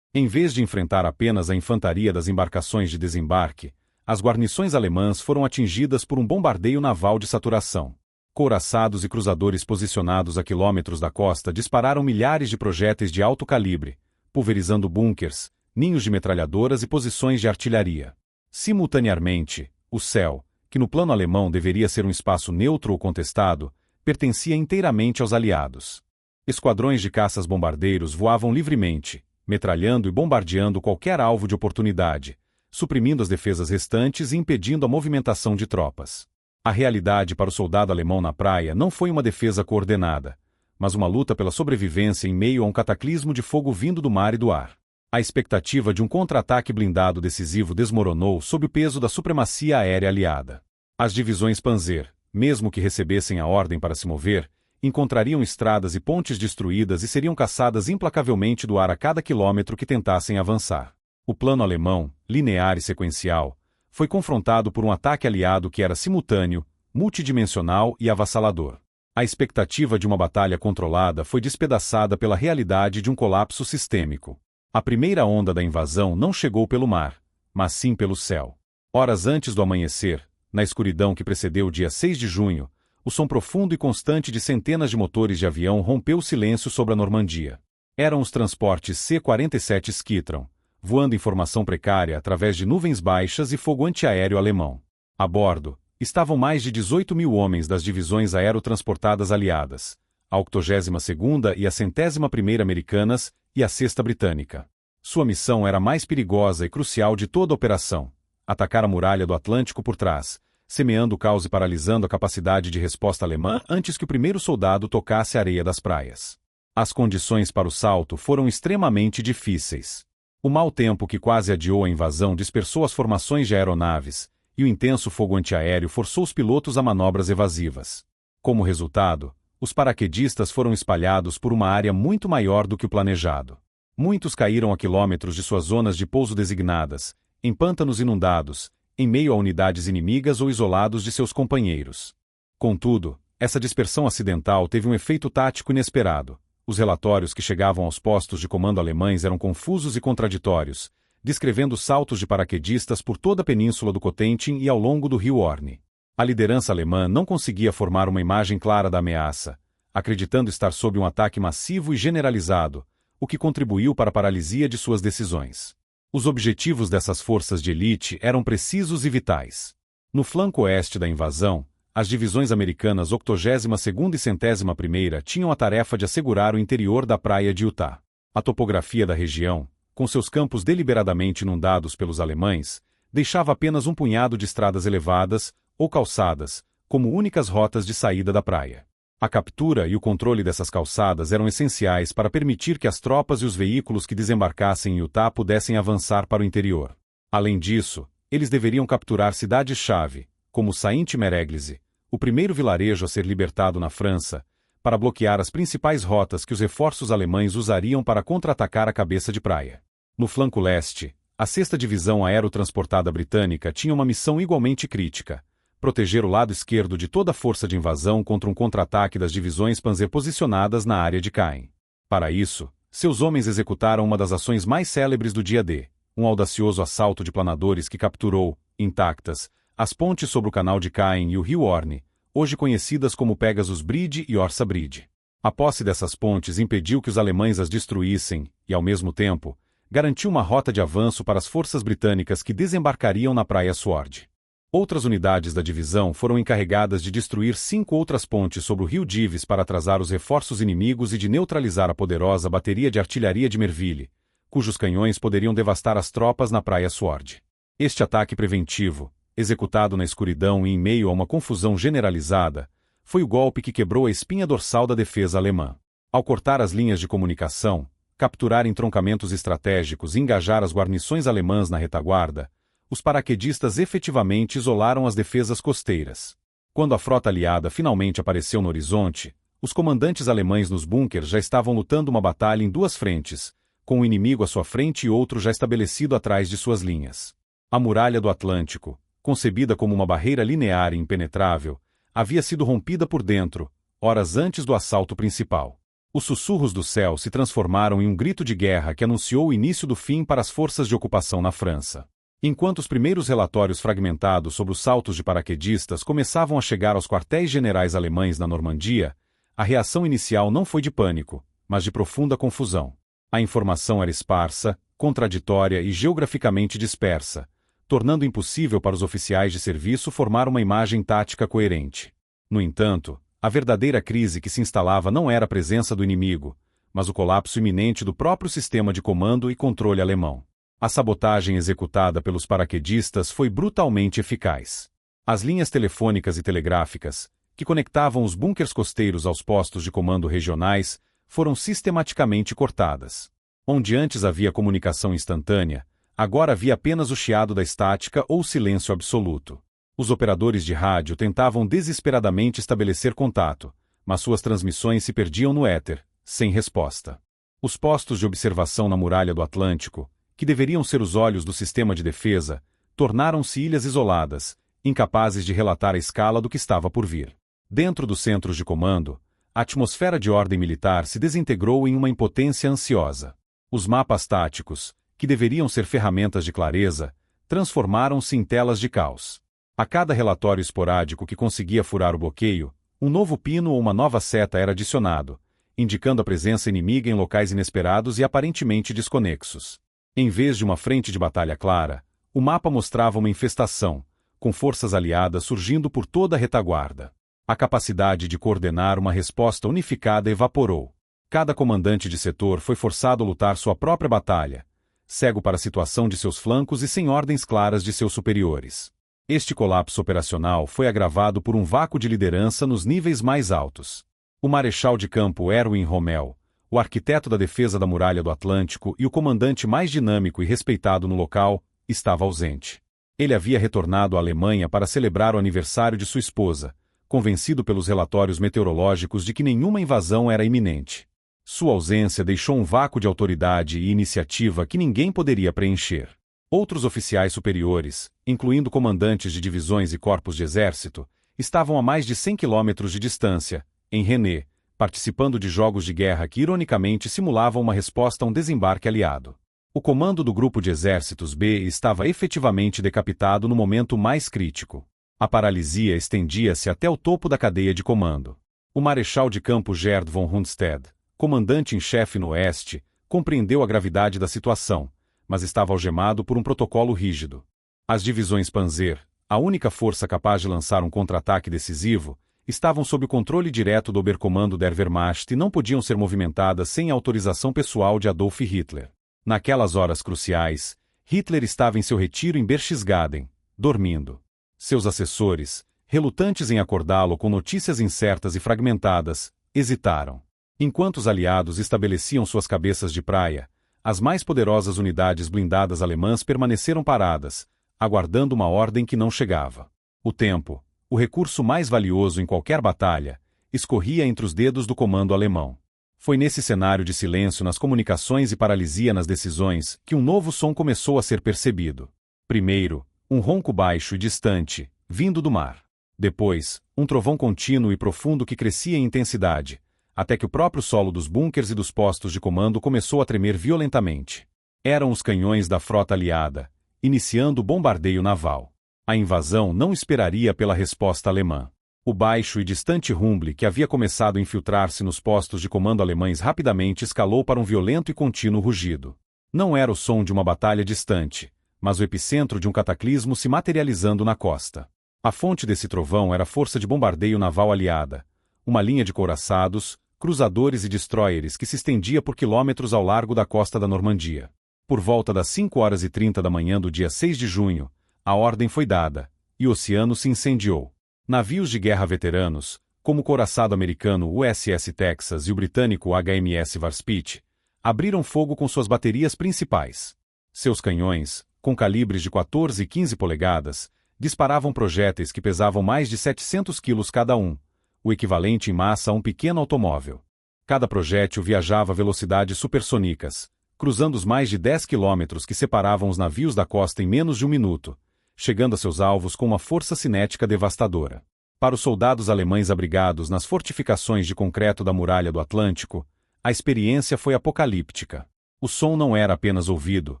Em vez de enfrentar apenas a infantaria das embarcações de desembarque, as guarnições alemãs foram atingidas por um bombardeio naval de saturação. Couraçados e cruzadores posicionados a quilômetros da costa dispararam milhares de projéteis de alto calibre, pulverizando bunkers, ninhos de metralhadoras e posições de artilharia. Simultaneamente, o céu, que no plano alemão deveria ser um espaço neutro ou contestado, pertencia inteiramente aos aliados. Esquadrões de caças-bombardeiros voavam livremente, metralhando e bombardeando qualquer alvo de oportunidade, suprimindo as defesas restantes e impedindo a movimentação de tropas. A realidade para o soldado alemão na praia não foi uma defesa coordenada, mas uma luta pela sobrevivência em meio a um cataclismo de fogo vindo do mar e do ar. A expectativa de um contra-ataque blindado decisivo desmoronou sob o peso da supremacia aérea aliada. As divisões Panzer, mesmo que recebessem a ordem para se mover, encontrariam estradas e pontes destruídas e seriam caçadas implacavelmente do ar a cada quilômetro que tentassem avançar. O plano alemão, linear e sequencial, foi confrontado por um ataque aliado que era simultâneo, multidimensional e avassalador. A expectativa de uma batalha controlada foi despedaçada pela realidade de um colapso sistêmico. A primeira onda da invasão não chegou pelo mar, mas sim pelo céu. Horas antes do amanhecer, na escuridão que precedeu o dia 6 de junho, o som profundo e constante de centenas de motores de avião rompeu o silêncio sobre a Normandia. Eram os transportes C-47 Skytron, voando em formação precária através de nuvens baixas e fogo antiaéreo alemão. A bordo, estavam mais de 18 mil homens das divisões aerotransportadas aliadas, a 82ª e a 101ª americanas e a 6ª britânica. Sua missão era a mais perigosa e crucial de toda a operação: atacar a muralha do Atlântico por trás, semeando o caos e paralisando a capacidade de resposta alemã antes que o primeiro soldado tocasse a areia das praias. As condições para o salto foram extremamente difíceis. O mau tempo que quase adiou a invasão dispersou as formações de aeronaves, e o intenso fogo antiaéreo forçou os pilotos a manobras evasivas. Como resultado, os paraquedistas foram espalhados por uma área muito maior do que o planejado. Muitos caíram a quilômetros de suas zonas de pouso designadas, em pântanos inundados, em meio a unidades inimigas ou isolados de seus companheiros. Contudo, essa dispersão acidental teve um efeito tático inesperado. Os relatórios que chegavam aos postos de comando alemães eram confusos e contraditórios, descrevendo saltos de paraquedistas por toda a península do Cotentin e ao longo do rio Orne. A liderança alemã não conseguia formar uma imagem clara da ameaça, acreditando estar sob um ataque massivo e generalizado, o que contribuiu para a paralisia de suas decisões. Os objetivos dessas forças de elite eram precisos e vitais. No flanco oeste da invasão, as divisões americanas 82ª e 101ª tinham a tarefa de assegurar o interior da praia de Utah. A topografia da região, com seus campos deliberadamente inundados pelos alemães, deixava apenas um punhado de estradas elevadas, ou calçadas, como únicas rotas de saída da praia. A captura e o controle dessas calçadas eram essenciais para permitir que as tropas e os veículos que desembarcassem em Utah pudessem avançar para o interior. Além disso, eles deveriam capturar cidades-chave, como Saint-Méréglise, o primeiro vilarejo a ser libertado na França, para bloquear as principais rotas que os reforços alemães usariam para contra-atacar a cabeça de praia. No flanco leste, a 6ª Divisão Aerotransportada Britânica tinha uma missão igualmente crítica: proteger o lado esquerdo de toda a força de invasão contra um contra-ataque das divisões Panzer posicionadas na área de Caen. Para isso, seus homens executaram uma das ações mais célebres do dia D, um audacioso assalto de planadores que capturou, intactas, as pontes sobre o canal de Caen e o rio Orne, hoje conhecidas como Pegasus Bridge e Orsa Bridge. A posse dessas pontes impediu que os alemães as destruíssem e, ao mesmo tempo, garantiu uma rota de avanço para as forças britânicas que desembarcariam na Praia Sword. Outras unidades da divisão foram encarregadas de destruir 5 outras pontes sobre o rio Dives para atrasar os reforços inimigos e de neutralizar a poderosa bateria de artilharia de Merville, cujos canhões poderiam devastar as tropas na Praia Sword. Este ataque preventivo, executado na escuridão e em meio a uma confusão generalizada, foi o golpe que quebrou a espinha dorsal da defesa alemã. Ao cortar as linhas de comunicação, capturar entroncamentos estratégicos e engajar as guarnições alemãs na retaguarda, os paraquedistas efetivamente isolaram as defesas costeiras. Quando a frota aliada finalmente apareceu no horizonte, os comandantes alemães nos bunkers já estavam lutando uma batalha em 2 frentes, com o inimigo à sua frente e outro já estabelecido atrás de suas linhas. A muralha do Atlântico, concebida como uma barreira linear e impenetrável, havia sido rompida por dentro, horas antes do assalto principal. Os sussurros do céu se transformaram em um grito de guerra que anunciou o início do fim para as forças de ocupação na França. Enquanto os primeiros relatórios fragmentados sobre os saltos de paraquedistas começavam a chegar aos quartéis generais alemães na Normandia, a reação inicial não foi de pânico, mas de profunda confusão. A informação era esparsa, contraditória e geograficamente dispersa, tornando impossível para os oficiais de serviço formar uma imagem tática coerente. No entanto, a verdadeira crise que se instalava não era a presença do inimigo, mas o colapso iminente do próprio sistema de comando e controle alemão. A sabotagem executada pelos paraquedistas foi brutalmente eficaz. As linhas telefônicas e telegráficas, que conectavam os bunkers costeiros aos postos de comando regionais, foram sistematicamente cortadas. Onde antes havia comunicação instantânea, agora havia apenas o chiado da estática ou silêncio absoluto. Os operadores de rádio tentavam desesperadamente estabelecer contato, mas suas transmissões se perdiam no éter, sem resposta. Os postos de observação na muralha do Atlântico, que deveriam ser os olhos do sistema de defesa, tornaram-se ilhas isoladas, incapazes de relatar a escala do que estava por vir. Dentro dos centros de comando, a atmosfera de ordem militar se desintegrou em uma impotência ansiosa. Os mapas táticos, que deveriam ser ferramentas de clareza, transformaram-se em telas de caos. A cada relatório esporádico que conseguia furar o bloqueio, um novo pino ou uma nova seta era adicionado, indicando a presença inimiga em locais inesperados e aparentemente desconexos. Em vez de uma frente de batalha clara, o mapa mostrava uma infestação, com forças aliadas surgindo por toda a retaguarda. A capacidade de coordenar uma resposta unificada evaporou. Cada comandante de setor foi forçado a lutar sua própria batalha, cego para a situação de seus flancos e sem ordens claras de seus superiores. Este colapso operacional foi agravado por um vácuo de liderança nos níveis mais altos. O marechal de campo Erwin Rommel, o arquiteto da defesa da muralha do Atlântico e o comandante mais dinâmico e respeitado no local, estava ausente. Ele havia retornado à Alemanha para celebrar o aniversário de sua esposa, convencido pelos relatórios meteorológicos de que nenhuma invasão era iminente. Sua ausência deixou um vácuo de autoridade e iniciativa que ninguém poderia preencher. Outros oficiais superiores, incluindo comandantes de divisões e corpos de exército, estavam a mais de 100 quilômetros de distância, em René, participando de jogos de guerra que ironicamente simulavam uma resposta a um desembarque aliado. O comando do grupo de exércitos B estava efetivamente decapitado no momento mais crítico. A paralisia estendia-se até o topo da cadeia de comando. O marechal de campo Gerd von Rundstedt, comandante em chefe no oeste, compreendeu a gravidade da situação, mas estava algemado por um protocolo rígido. As divisões Panzer, a única força capaz de lançar um contra-ataque decisivo, estavam sob o controle direto do Oberkommando der Wehrmacht e não podiam ser movimentadas sem a autorização pessoal de Adolf Hitler. Naquelas horas cruciais, Hitler estava em seu retiro em Berchtesgaden, dormindo. Seus assessores, relutantes em acordá-lo com notícias incertas e fragmentadas, hesitaram. Enquanto os aliados estabeleciam suas cabeças de praia, as mais poderosas unidades blindadas alemãs permaneceram paradas, aguardando uma ordem que não chegava. O tempo, o recurso mais valioso em qualquer batalha, escorria entre os dedos do comando alemão. Foi nesse cenário de silêncio nas comunicações e paralisia nas decisões que um novo som começou a ser percebido. Primeiro, um ronco baixo e distante, vindo do mar. Depois, um trovão contínuo e profundo que crescia em intensidade, até que o próprio solo dos bunkers e dos postos de comando começou a tremer violentamente. Eram os canhões da frota aliada, iniciando o bombardeio naval. A invasão não esperaria pela resposta alemã. O baixo e distante rumble que havia começado a infiltrar-se nos postos de comando alemães rapidamente escalou para um violento e contínuo rugido. Não era o som de uma batalha distante, mas o epicentro de um cataclismo se materializando na costa. A fonte desse trovão era a força de bombardeio naval aliada, uma linha de couraçados, cruzadores e destroyers que se estendia por quilômetros ao largo da costa da Normandia. Por volta das 5h30 da manhã do dia 6 de junho, a ordem foi dada, e o oceano se incendiou. Navios de guerra veteranos, como o couraçado americano USS Texas e o britânico HMS Warspite, abriram fogo com suas baterias principais. Seus canhões, com calibres de 14 e 15 polegadas, disparavam projéteis que pesavam mais de 700 quilos cada um, o equivalente em massa a um pequeno automóvel. Cada projétil viajava a velocidades supersônicas, cruzando os mais de 10 quilômetros que separavam os navios da costa em menos de um minuto, chegando a seus alvos com uma força cinética devastadora. Para os soldados alemães abrigados nas fortificações de concreto da Muralha do Atlântico, a experiência foi apocalíptica. O som não era apenas ouvido,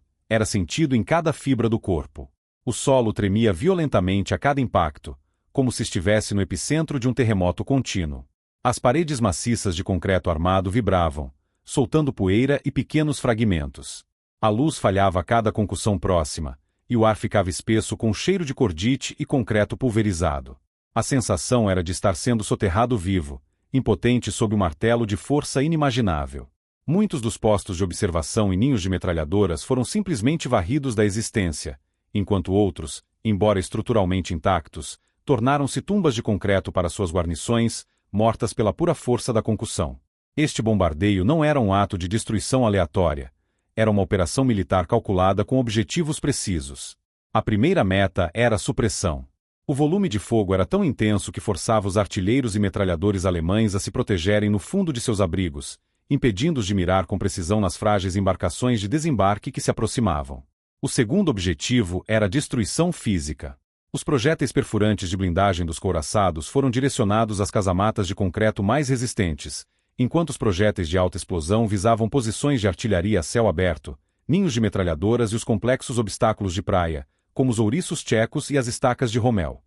era sentido em cada fibra do corpo. O solo tremia violentamente a cada impacto, como se estivesse no epicentro de um terremoto contínuo. As paredes maciças de concreto armado vibravam, soltando poeira e pequenos fragmentos. A luz falhava a cada concussão próxima, e o ar ficava espesso com cheiro de cordite e concreto pulverizado. A sensação era de estar sendo soterrado vivo, impotente sob um martelo de força inimaginável. Muitos dos postos de observação e ninhos de metralhadoras foram simplesmente varridos da existência, enquanto outros, embora estruturalmente intactos, tornaram-se tumbas de concreto para suas guarnições, mortas pela pura força da concussão. Este bombardeio não era um ato de destruição aleatória, era uma operação militar calculada com objetivos precisos. A primeira meta era a supressão. O volume de fogo era tão intenso que forçava os artilheiros e metralhadores alemães a se protegerem no fundo de seus abrigos, impedindo-os de mirar com precisão nas frágeis embarcações de desembarque que se aproximavam. O segundo objetivo era a destruição física. Os projéteis perfurantes de blindagem dos couraçados foram direcionados às casamatas de concreto mais resistentes, enquanto os projéteis de alta explosão visavam posições de artilharia a céu aberto, ninhos de metralhadoras e os complexos obstáculos de praia, como os ouriços tchecos e as estacas de Rommel.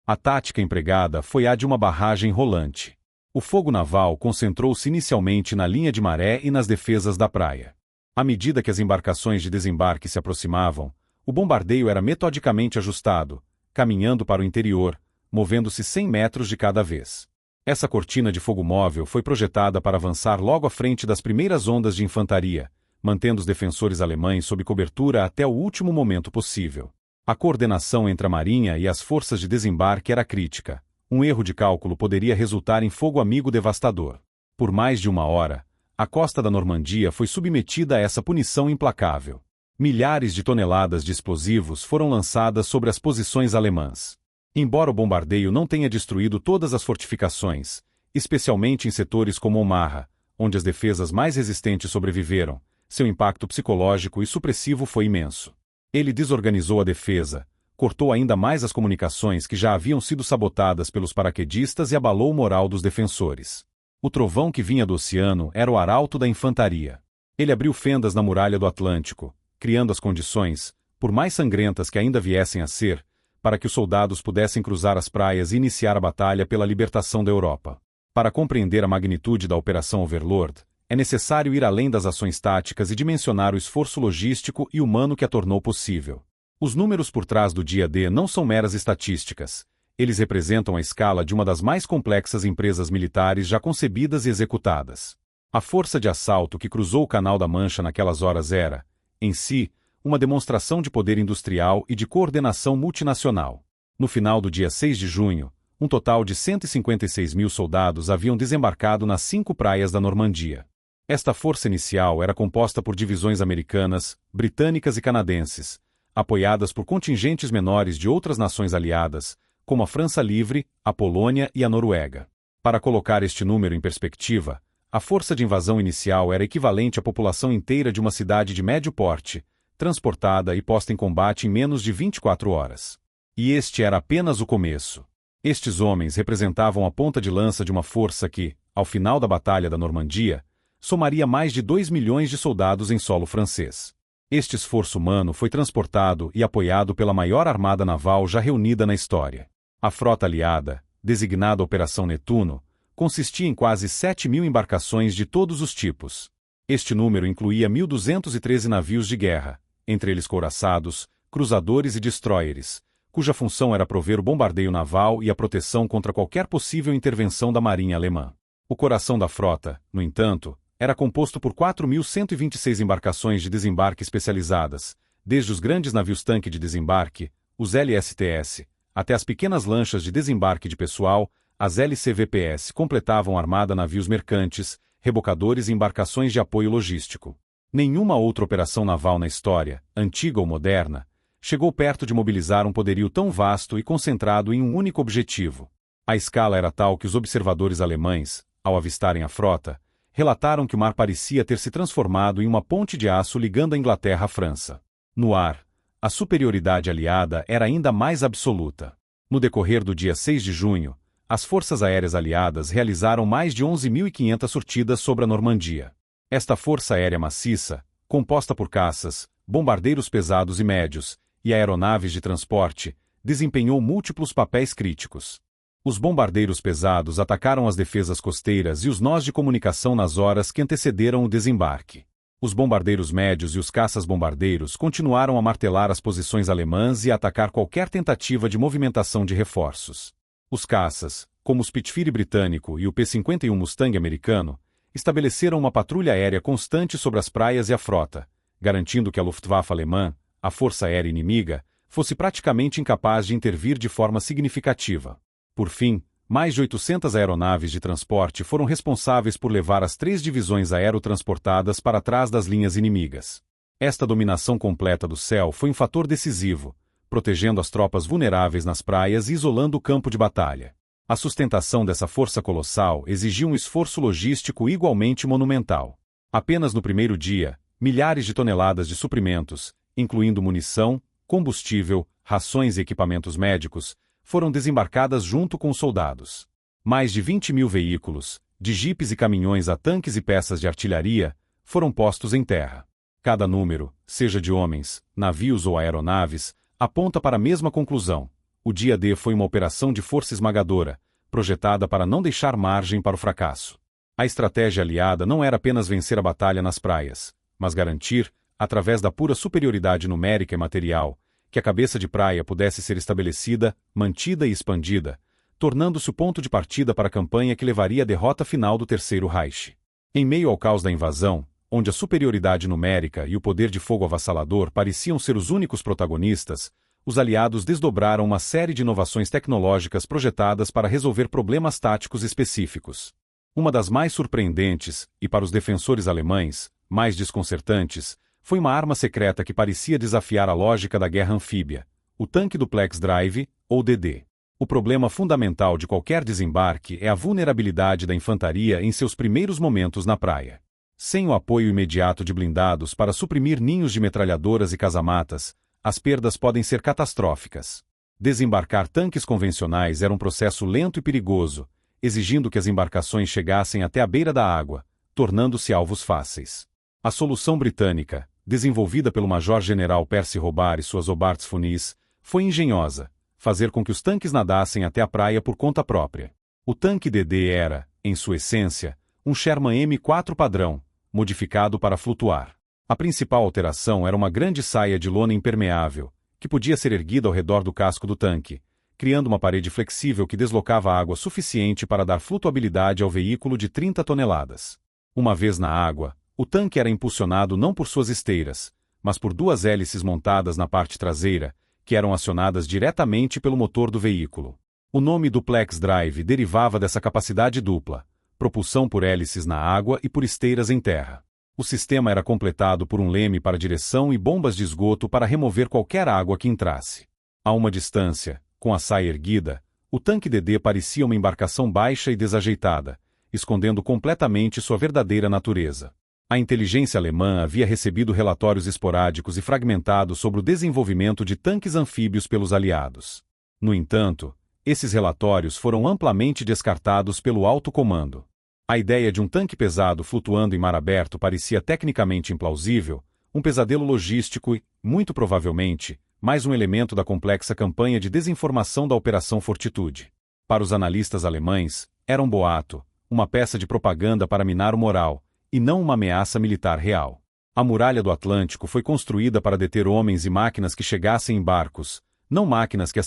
A tática empregada foi a de uma barragem rolante. O fogo naval concentrou-se inicialmente na linha de maré e nas defesas da praia. À medida que as embarcações de desembarque se aproximavam, o bombardeio era metodicamente ajustado, caminhando para o interior, movendo-se 100 metros de cada vez. Essa cortina de fogo móvel foi projetada para avançar logo à frente das primeiras ondas de infantaria, mantendo os defensores alemães sob cobertura até o último momento possível. A coordenação entre a marinha e as forças de desembarque era crítica. Um erro de cálculo poderia resultar em fogo amigo devastador. Por mais de uma hora, a costa da Normandia foi submetida a essa punição implacável. Milhares de toneladas de explosivos foram lançadas sobre as posições alemãs. Embora o bombardeio não tenha destruído todas as fortificações, especialmente em setores como Omaha, onde as defesas mais resistentes sobreviveram, seu impacto psicológico e supressivo foi imenso. Ele desorganizou a defesa, cortou ainda mais as comunicações que já haviam sido sabotadas pelos paraquedistas e abalou o moral dos defensores. O trovão que vinha do oceano era o arauto da infantaria. Ele abriu fendas na muralha do Atlântico, criando as condições, por mais sangrentas que ainda viessem a ser, para que os soldados pudessem cruzar as praias e iniciar a batalha pela libertação da Europa. Para compreender a magnitude da Operação Overlord, é necessário ir além das ações táticas e dimensionar o esforço logístico e humano que a tornou possível. Os números por trás do dia D não são meras estatísticas. Eles representam a escala de uma das mais complexas empresas militares já concebidas e executadas. A força de assalto que cruzou o Canal da Mancha naquelas horas era, em si, uma demonstração de poder industrial e de coordenação multinacional. No final do dia 6 de junho, um total de 156 mil soldados haviam desembarcado nas 5 praias da Normandia. Esta força inicial era composta por divisões americanas, britânicas e canadenses, apoiadas por contingentes menores de outras nações aliadas, como a França Livre, a Polônia e a Noruega. Para colocar este número em perspectiva, a força de invasão inicial era equivalente à população inteira de uma cidade de médio porte, transportada e posta em combate em menos de 24 horas. E este era apenas o começo. Estes homens representavam a ponta de lança de uma força que, ao final da Batalha da Normandia, somaria mais de 2 milhões de soldados em solo francês. Este esforço humano foi transportado e apoiado pela maior armada naval já reunida na história. A frota aliada, designada Operação Netuno, consistia em quase 7 mil embarcações de todos os tipos. Este número incluía 1.213 navios de guerra, entre eles couraçados, cruzadores e destroyers, cuja função era prover o bombardeio naval e a proteção contra qualquer possível intervenção da marinha alemã. O coração da frota, no entanto, era composto por 4.126 embarcações de desembarque especializadas, desde os grandes navios-tanque de desembarque, os LSTS, até as pequenas lanchas de desembarque de pessoal, as LCVPS completavam a armada navios mercantes, rebocadores e embarcações de apoio logístico. Nenhuma outra operação naval na história, antiga ou moderna, chegou perto de mobilizar um poderio tão vasto e concentrado em um único objetivo. A escala era tal que os observadores alemães, ao avistarem a frota, relataram que o mar parecia ter se transformado em uma ponte de aço ligando a Inglaterra à França. No ar, a superioridade aliada era ainda mais absoluta. No decorrer do dia 6 de junho, as forças aéreas aliadas realizaram mais de 11.500 sortidas sobre a Normandia. Esta força aérea maciça, composta por caças, bombardeiros pesados e médios, e aeronaves de transporte, desempenhou múltiplos papéis críticos. Os bombardeiros pesados atacaram as defesas costeiras e os nós de comunicação nas horas que antecederam o desembarque. Os bombardeiros médios e os caças-bombardeiros continuaram a martelar as posições alemãs e a atacar qualquer tentativa de movimentação de reforços. Os caças, como o Spitfire britânico e o P-51 Mustang americano, estabeleceram uma patrulha aérea constante sobre as praias e a frota, garantindo que a Luftwaffe alemã, a força aérea inimiga, fosse praticamente incapaz de intervir de forma significativa. Por fim, mais de 800 aeronaves de transporte foram responsáveis por levar as 3 divisões aerotransportadas para trás das linhas inimigas. Esta dominação completa do céu foi um fator decisivo, protegendo as tropas vulneráveis nas praias e isolando o campo de batalha. A sustentação dessa força colossal exigiu um esforço logístico igualmente monumental. Apenas no primeiro dia, milhares de toneladas de suprimentos, incluindo munição, combustível, rações e equipamentos médicos, foram desembarcadas junto com os soldados. Mais de 20.000 veículos, de jipes e caminhões a tanques e peças de artilharia, foram postos em terra. Cada número, seja de homens, navios ou aeronaves, aponta para a mesma conclusão. O dia D foi uma operação de força esmagadora, projetada para não deixar margem para o fracasso. A estratégia aliada não era apenas vencer a batalha nas praias, mas garantir, através da pura superioridade numérica e material, que a cabeça de praia pudesse ser estabelecida, mantida e expandida, tornando-se o ponto de partida para a campanha que levaria à derrota final do Terceiro Reich. Em meio ao caos da invasão, onde a superioridade numérica e o poder de fogo avassalador pareciam ser os únicos protagonistas, os aliados desdobraram uma série de inovações tecnológicas projetadas para resolver problemas táticos específicos. Uma das mais surpreendentes, e para os defensores alemães, mais desconcertantes, foi uma arma secreta que parecia desafiar a lógica da guerra anfíbia, o tanque duplex drive, ou DD. O problema fundamental de qualquer desembarque é a vulnerabilidade da infantaria em seus primeiros momentos na praia. Sem o apoio imediato de blindados para suprimir ninhos de metralhadoras e casamatas, as perdas podem ser catastróficas. Desembarcar tanques convencionais era um processo lento e perigoso, exigindo que as embarcações chegassem até a beira da água, tornando-se alvos fáceis. A solução britânica, desenvolvida pelo Major-General Percy Hobart e suas Hobart Funis, foi engenhosa, fazer com que os tanques nadassem até a praia por conta própria. O tanque DD era, em sua essência, um Sherman M4 padrão, modificado para flutuar. A principal alteração era uma grande saia de lona impermeável, que podia ser erguida ao redor do casco do tanque, criando uma parede flexível que deslocava água suficiente para dar flutuabilidade ao veículo de 30 toneladas. Uma vez na água, o tanque era impulsionado não por suas esteiras, mas por 2 hélices montadas na parte traseira, que eram acionadas diretamente pelo motor do veículo. O nome duplex drive derivava dessa capacidade dupla, propulsão por hélices na água e por esteiras em terra. O sistema era completado por um leme para direção e bombas de esgoto para remover qualquer água que entrasse. A uma distância, com a saia erguida, o tanque DD parecia uma embarcação baixa e desajeitada, escondendo completamente sua verdadeira natureza. A inteligência alemã havia recebido relatórios esporádicos e fragmentados sobre o desenvolvimento de tanques anfíbios pelos aliados. No entanto, esses relatórios foram amplamente descartados pelo alto comando. A ideia de um tanque pesado flutuando em mar aberto parecia tecnicamente implausível, um pesadelo logístico e, muito provavelmente, mais um elemento da complexa campanha de desinformação da Operação Fortitude. Para os analistas alemães, era um boato, uma peça de propaganda para minar o moral, e não uma ameaça militar real. A muralha do Atlântico foi construída para deter homens e máquinas que chegassem em barcos, não máquinas que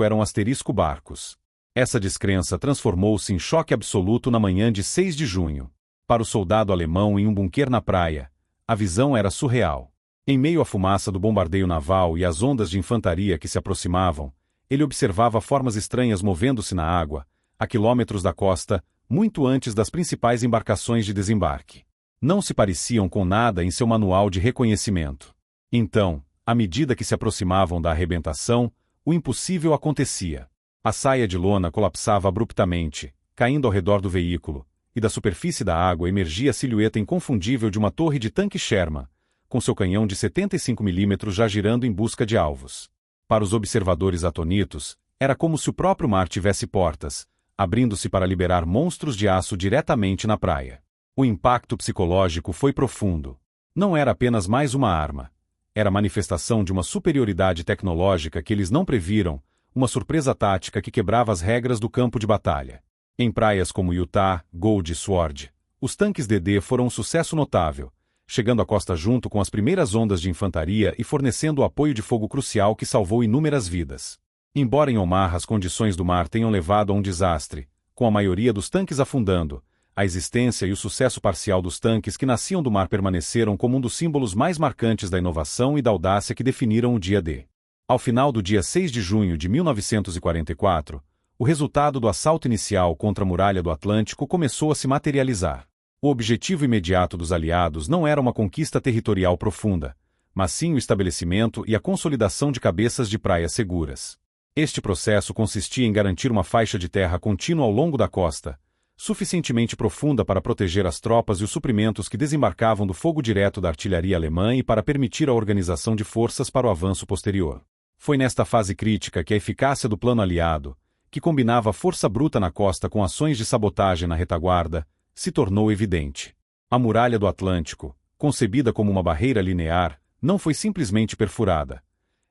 eram barcos. Essa descrença transformou-se em choque absoluto na manhã de 6 de junho. Para o soldado alemão em um bunker na praia, a visão era surreal. Em meio à fumaça do bombardeio naval e às ondas de infantaria que se aproximavam, ele observava formas estranhas movendo-se na água, a quilômetros da costa, muito antes das principais embarcações de desembarque. Não se pareciam com nada em seu manual de reconhecimento. Então, à medida que se aproximavam da arrebentação, o impossível acontecia. A saia de lona colapsava abruptamente, caindo ao redor do veículo, e da superfície da água emergia a silhueta inconfundível de uma torre de tanque Sherman, com seu canhão de 75 mm já girando em busca de alvos. Para os observadores atonitos, Era como se o próprio mar tivesse portas, abrindo-se para liberar monstros de aço diretamente na praia. O impacto psicológico foi profundo. Não era apenas mais uma arma. Era a manifestação de uma superioridade tecnológica que eles não previram, uma surpresa tática que quebrava as regras do campo de batalha. Em praias como Utah, Gold e Sword, os tanques DD foram um sucesso notável, chegando à costa junto com as primeiras ondas de infantaria e fornecendo o apoio de fogo crucial que salvou inúmeras vidas. Embora em Omaha as condições do mar tenham levado a um desastre, com a maioria dos tanques afundando, a existência e o sucesso parcial dos tanques que nasciam do mar permaneceram como um dos símbolos mais marcantes da inovação e da audácia que definiram o dia D. Ao final do dia 6 de junho de 1944, o resultado do assalto inicial contra a Muralha do Atlântico começou a se materializar. O objetivo imediato dos aliados não era uma conquista territorial profunda, mas sim o estabelecimento e a consolidação de cabeças de praias seguras. Este processo consistia em garantir uma faixa de terra contínua ao longo da costa, suficientemente profunda para proteger as tropas e os suprimentos que desembarcavam do fogo direto da artilharia alemã e para permitir a organização de forças para o avanço posterior. Foi nesta fase crítica que a eficácia do plano aliado, que combinava força bruta na costa com ações de sabotagem na retaguarda, se tornou evidente. A Muralha do Atlântico, concebida como uma barreira linear, não foi simplesmente perfurada.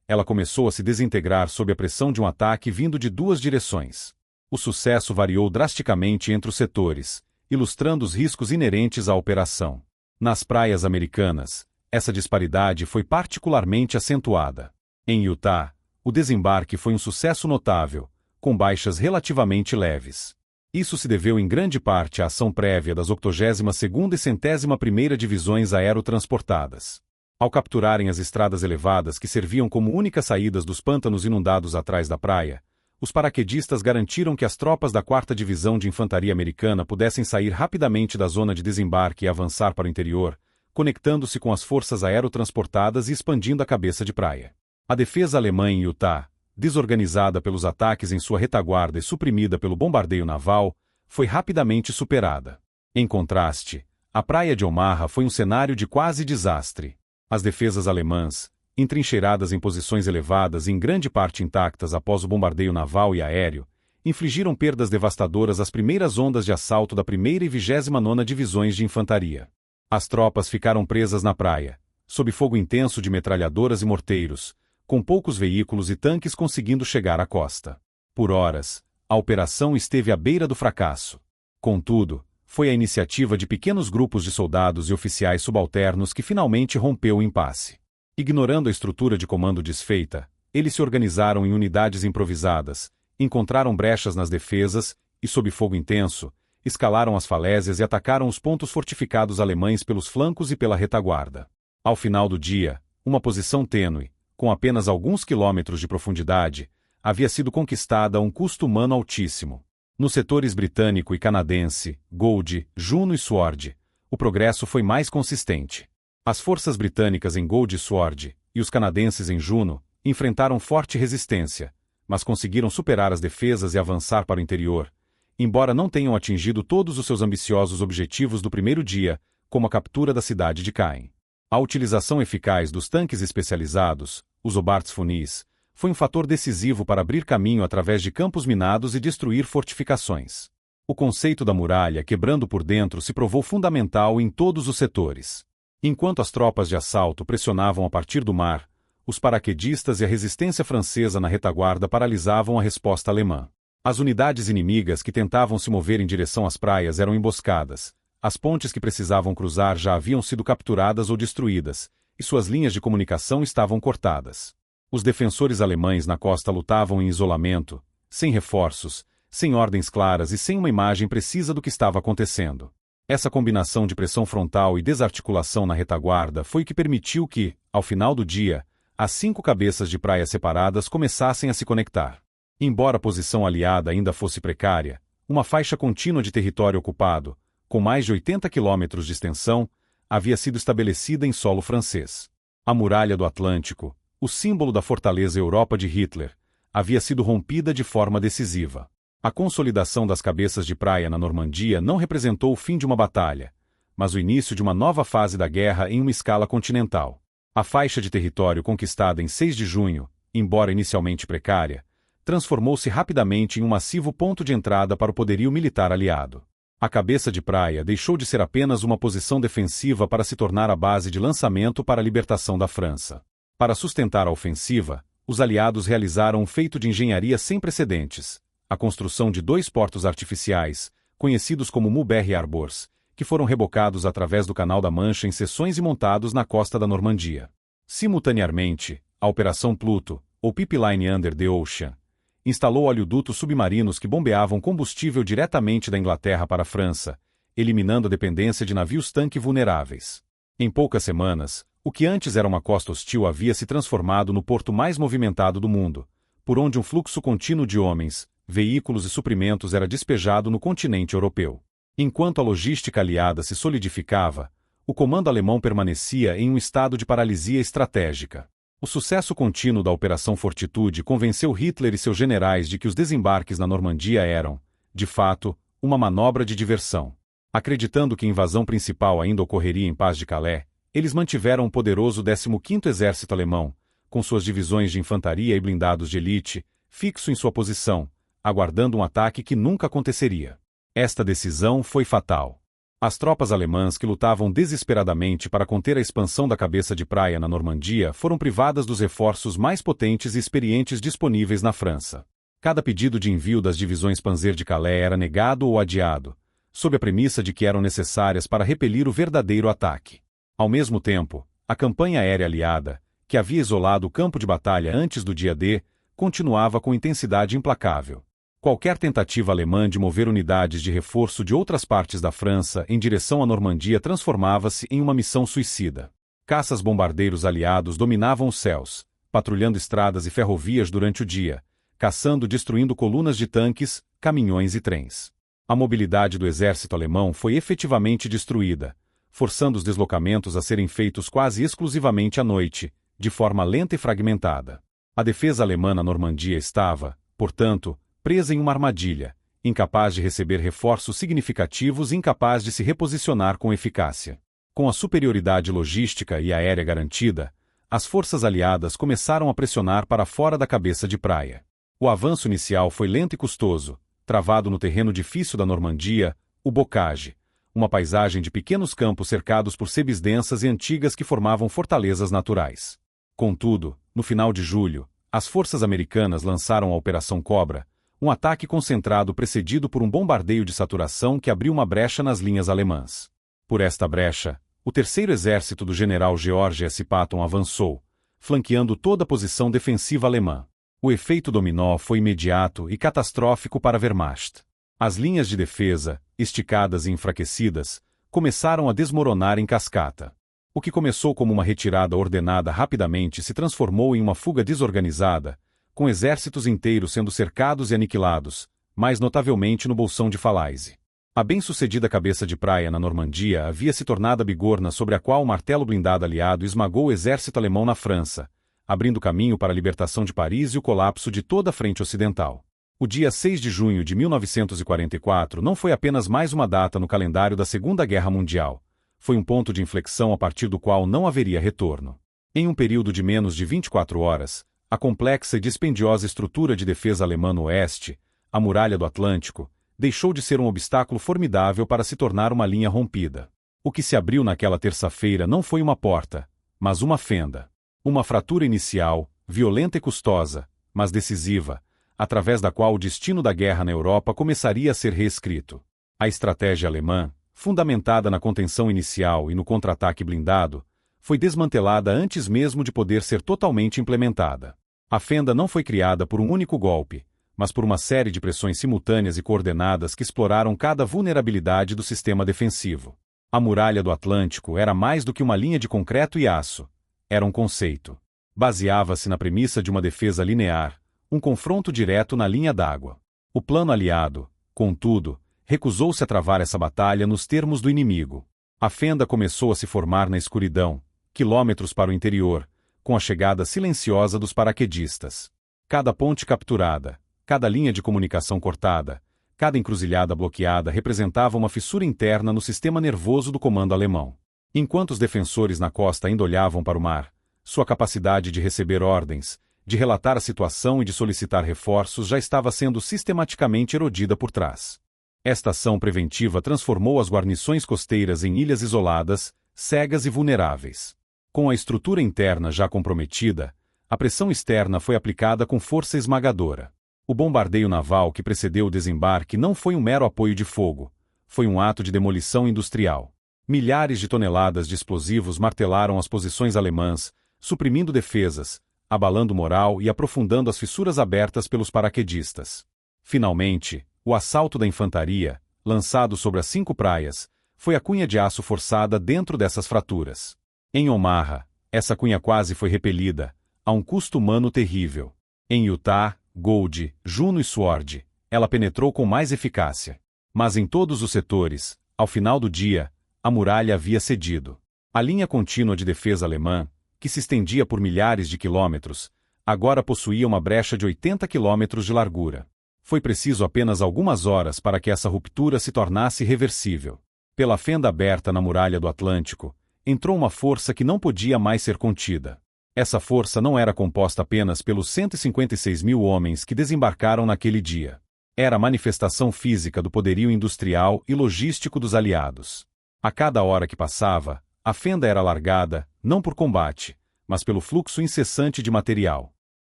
Ela começou a se desintegrar sob a pressão de um ataque vindo de duas direções. O sucesso variou drasticamente entre os setores, ilustrando os riscos inerentes à operação. Nas praias americanas, essa disparidade foi particularmente acentuada. Em Utah, o desembarque foi um sucesso notável, com baixas relativamente leves. Isso se deveu em grande parte à ação prévia das 82ª e 101ª Divisões aerotransportadas. Ao capturarem as estradas elevadas que serviam como únicas saídas dos pântanos inundados atrás da praia, os paraquedistas garantiram que as tropas da 4ª Divisão de Infantaria Americana pudessem sair rapidamente da zona de desembarque e avançar para o interior, conectando-se com as forças aerotransportadas e expandindo a cabeça de praia. A defesa alemã em Utah, desorganizada pelos ataques em sua retaguarda e suprimida pelo bombardeio naval, foi rapidamente superada. Em contraste, a praia de Omaha foi um cenário de quase desastre. As defesas alemãs, entrincheiradas em posições elevadas e em grande parte intactas após o bombardeio naval e aéreo, infligiram perdas devastadoras às primeiras ondas de assalto da 1ª e 29ª Divisões de Infantaria. As tropas ficaram presas na praia, sob fogo intenso de metralhadoras e morteiros, com poucos veículos e tanques conseguindo chegar à costa. Por horas, a operação esteve à beira do fracasso. Contudo, foi a iniciativa de pequenos grupos de soldados e oficiais subalternos que finalmente rompeu o impasse. Ignorando a estrutura de comando desfeita, eles se organizaram em unidades improvisadas, encontraram brechas nas defesas e, sob fogo intenso, escalaram as falésias e atacaram os pontos fortificados alemães pelos flancos e pela retaguarda. Ao final do dia, uma posição tênue, com apenas alguns quilômetros de profundidade, havia sido conquistada a um custo humano altíssimo. Nos setores britânico e canadense, Gold, Juno e Sword, o progresso foi mais consistente. As forças britânicas em Gold e Sword, e os canadenses em Juno, enfrentaram forte resistência, mas conseguiram superar as defesas e avançar para o interior, embora não tenham atingido todos os seus ambiciosos objetivos do primeiro dia, como a captura da cidade de Caen. A utilização eficaz dos tanques especializados, os Obarts funis, foi um fator decisivo para abrir caminho através de campos minados e destruir fortificações. O conceito da muralha quebrando por dentro se provou fundamental em todos os setores. Enquanto as tropas de assalto pressionavam a partir do mar, os paraquedistas e a resistência francesa na retaguarda paralisavam a resposta alemã. As unidades inimigas que tentavam se mover em direção às praias eram emboscadas, as pontes que precisavam cruzar já haviam sido capturadas ou destruídas, e suas linhas de comunicação estavam cortadas. Os defensores alemães na costa lutavam em isolamento, sem reforços, sem ordens claras e sem uma imagem precisa do que estava acontecendo. Essa combinação de pressão frontal e desarticulação na retaguarda foi o que permitiu que, ao final do dia, as 5 cabeças de praia separadas começassem a se conectar. Embora a posição aliada ainda fosse precária, uma faixa contínua de território ocupado, com mais de 80 quilômetros de extensão, havia sido estabelecida em solo francês. A Muralha do Atlântico, o símbolo da fortaleza Europa de Hitler, havia sido rompida de forma decisiva. A consolidação das cabeças de praia na Normandia não representou o fim de uma batalha, mas o início de uma nova fase da guerra em uma escala continental. A faixa de território conquistada em 6 de junho, embora inicialmente precária, transformou-se rapidamente em um massivo ponto de entrada para o poderio militar aliado. A cabeça de praia deixou de ser apenas uma posição defensiva para se tornar a base de lançamento para a libertação da França. Para sustentar a ofensiva, os aliados realizaram um feito de engenharia sem precedentes: a construção de 2 portos artificiais, conhecidos como Mulberry Harbors, que foram rebocados através do Canal da Mancha em seções e montados na costa da Normandia. Simultaneamente, a Operação Pluto, ou Pipeline Under the Ocean, instalou oleodutos submarinos que bombeavam combustível diretamente da Inglaterra para a França, eliminando a dependência de navios-tanque vulneráveis. Em poucas semanas, o que antes era uma costa hostil havia se transformado no porto mais movimentado do mundo, por onde um fluxo contínuo de homens, veículos e suprimentos era despejado no continente europeu. Enquanto a logística aliada se solidificava, o comando alemão permanecia em um estado de paralisia estratégica. O sucesso contínuo da Operação Fortitude convenceu Hitler e seus generais de que os desembarques na Normandia eram, de fato, uma manobra de diversão. Acreditando que a invasão principal ainda ocorreria em Paz de Calais, eles mantiveram o poderoso 15º Exército Alemão, com suas divisões de infantaria e blindados de elite, fixo em sua posição, aguardando um ataque que nunca aconteceria. Esta decisão foi fatal. As tropas alemãs que lutavam desesperadamente para conter a expansão da cabeça de praia na Normandia foram privadas dos reforços mais potentes e experientes disponíveis na França. Cada pedido de envio das divisões Panzer de Calais era negado ou adiado, sob a premissa de que eram necessárias para repelir o verdadeiro ataque. Ao mesmo tempo, a campanha aérea aliada, que havia isolado o campo de batalha antes do dia D, continuava com intensidade implacável. Qualquer tentativa alemã de mover unidades de reforço de outras partes da França em direção à Normandia transformava-se em uma missão suicida. Caças-bombardeiros aliados dominavam os céus, patrulhando estradas e ferrovias durante o dia, caçando e destruindo colunas de tanques, caminhões e trens. A mobilidade do exército alemão foi efetivamente destruída, forçando os deslocamentos a serem feitos quase exclusivamente à noite, de forma lenta e fragmentada. A defesa alemã na Normandia estava, portanto, presa em uma armadilha, incapaz de receber reforços significativos e incapaz de se reposicionar com eficácia. Com a superioridade logística e aérea garantida, as forças aliadas começaram a pressionar para fora da cabeça de praia. O avanço inicial foi lento e custoso, travado no terreno difícil da Normandia, o bocage, uma paisagem de pequenos campos cercados por sebes densas e antigas que formavam fortalezas naturais. Contudo, no final de julho, as forças americanas lançaram a Operação Cobra, um ataque concentrado precedido por um bombardeio de saturação que abriu uma brecha nas linhas alemãs. Por esta brecha, o terceiro exército do general George S. Patton avançou, flanqueando toda a posição defensiva alemã. O efeito dominó foi imediato e catastrófico para a Wehrmacht. As linhas de defesa, esticadas e enfraquecidas, começaram a desmoronar em cascata. O que começou como uma retirada ordenada rapidamente se transformou em uma fuga desorganizada, com exércitos inteiros sendo cercados e aniquilados, mais notavelmente no Bolsão de Falaise. A bem-sucedida cabeça de praia na Normandia havia se tornado a bigorna sobre a qual o martelo blindado aliado esmagou o exército alemão na França, abrindo caminho para a libertação de Paris e o colapso de toda a frente ocidental. O dia 6 de junho de 1944 não foi apenas mais uma data no calendário da Segunda Guerra Mundial, foi um ponto de inflexão a partir do qual não haveria retorno. Em um período de menos de 24 horas, a complexa e dispendiosa estrutura de defesa alemã no oeste, a Muralha do Atlântico, deixou de ser um obstáculo formidável para se tornar uma linha rompida. O que se abriu naquela terça-feira não foi uma porta, mas uma fenda. Uma fratura inicial, violenta e custosa, mas decisiva, através da qual o destino da guerra na Europa começaria a ser reescrito. A estratégia alemã, fundamentada na contenção inicial e no contra-ataque blindado, foi desmantelada antes mesmo de poder ser totalmente implementada. A fenda não foi criada por um único golpe, mas por uma série de pressões simultâneas e coordenadas que exploraram cada vulnerabilidade do sistema defensivo. A Muralha do Atlântico era mais do que uma linha de concreto e aço. Era um conceito. Baseava-se na premissa de uma defesa linear, um confronto direto na linha d'água. O plano aliado, contudo, recusou-se a travar essa batalha nos termos do inimigo. A fenda começou a se formar na escuridão, quilômetros para o interior, com a chegada silenciosa dos paraquedistas. Cada ponte capturada, cada linha de comunicação cortada, cada encruzilhada bloqueada representava uma fissura interna no sistema nervoso do comando alemão. Enquanto os defensores na costa ainda olhavam para o mar, sua capacidade de receber ordens, de relatar a situação e de solicitar reforços já estava sendo sistematicamente erodida por trás. Esta ação preventiva transformou as guarnições costeiras em ilhas isoladas, cegas e vulneráveis. Com a estrutura interna já comprometida, a pressão externa foi aplicada com força esmagadora. O bombardeio naval que precedeu o desembarque não foi um mero apoio de fogo, foi um ato de demolição industrial. Milhares de toneladas de explosivos martelaram as posições alemãs, suprimindo defesas, abalando moral e aprofundando as fissuras abertas pelos paraquedistas. Finalmente, o assalto da infantaria, lançado sobre as 5 praias, foi a cunha de aço forçada dentro dessas fraturas. Em Omaha, essa cunha quase foi repelida, a um custo humano terrível. Em Utah, Gold, Juno e Sword, ela penetrou com mais eficácia. Mas em todos os setores, ao final do dia, a muralha havia cedido. A linha contínua de defesa alemã, que se estendia por milhares de quilômetros, agora possuía uma brecha de 80 quilômetros de largura. Foi preciso apenas algumas horas para que essa ruptura se tornasse reversível. Pela fenda aberta na muralha do Atlântico, entrou uma força que não podia mais ser contida. Essa força não era composta apenas pelos 156.000 homens que desembarcaram naquele dia. Era a manifestação física do poderio industrial e logístico dos aliados. A cada hora que passava, a fenda era alargada, não por combate, mas pelo fluxo incessante de material.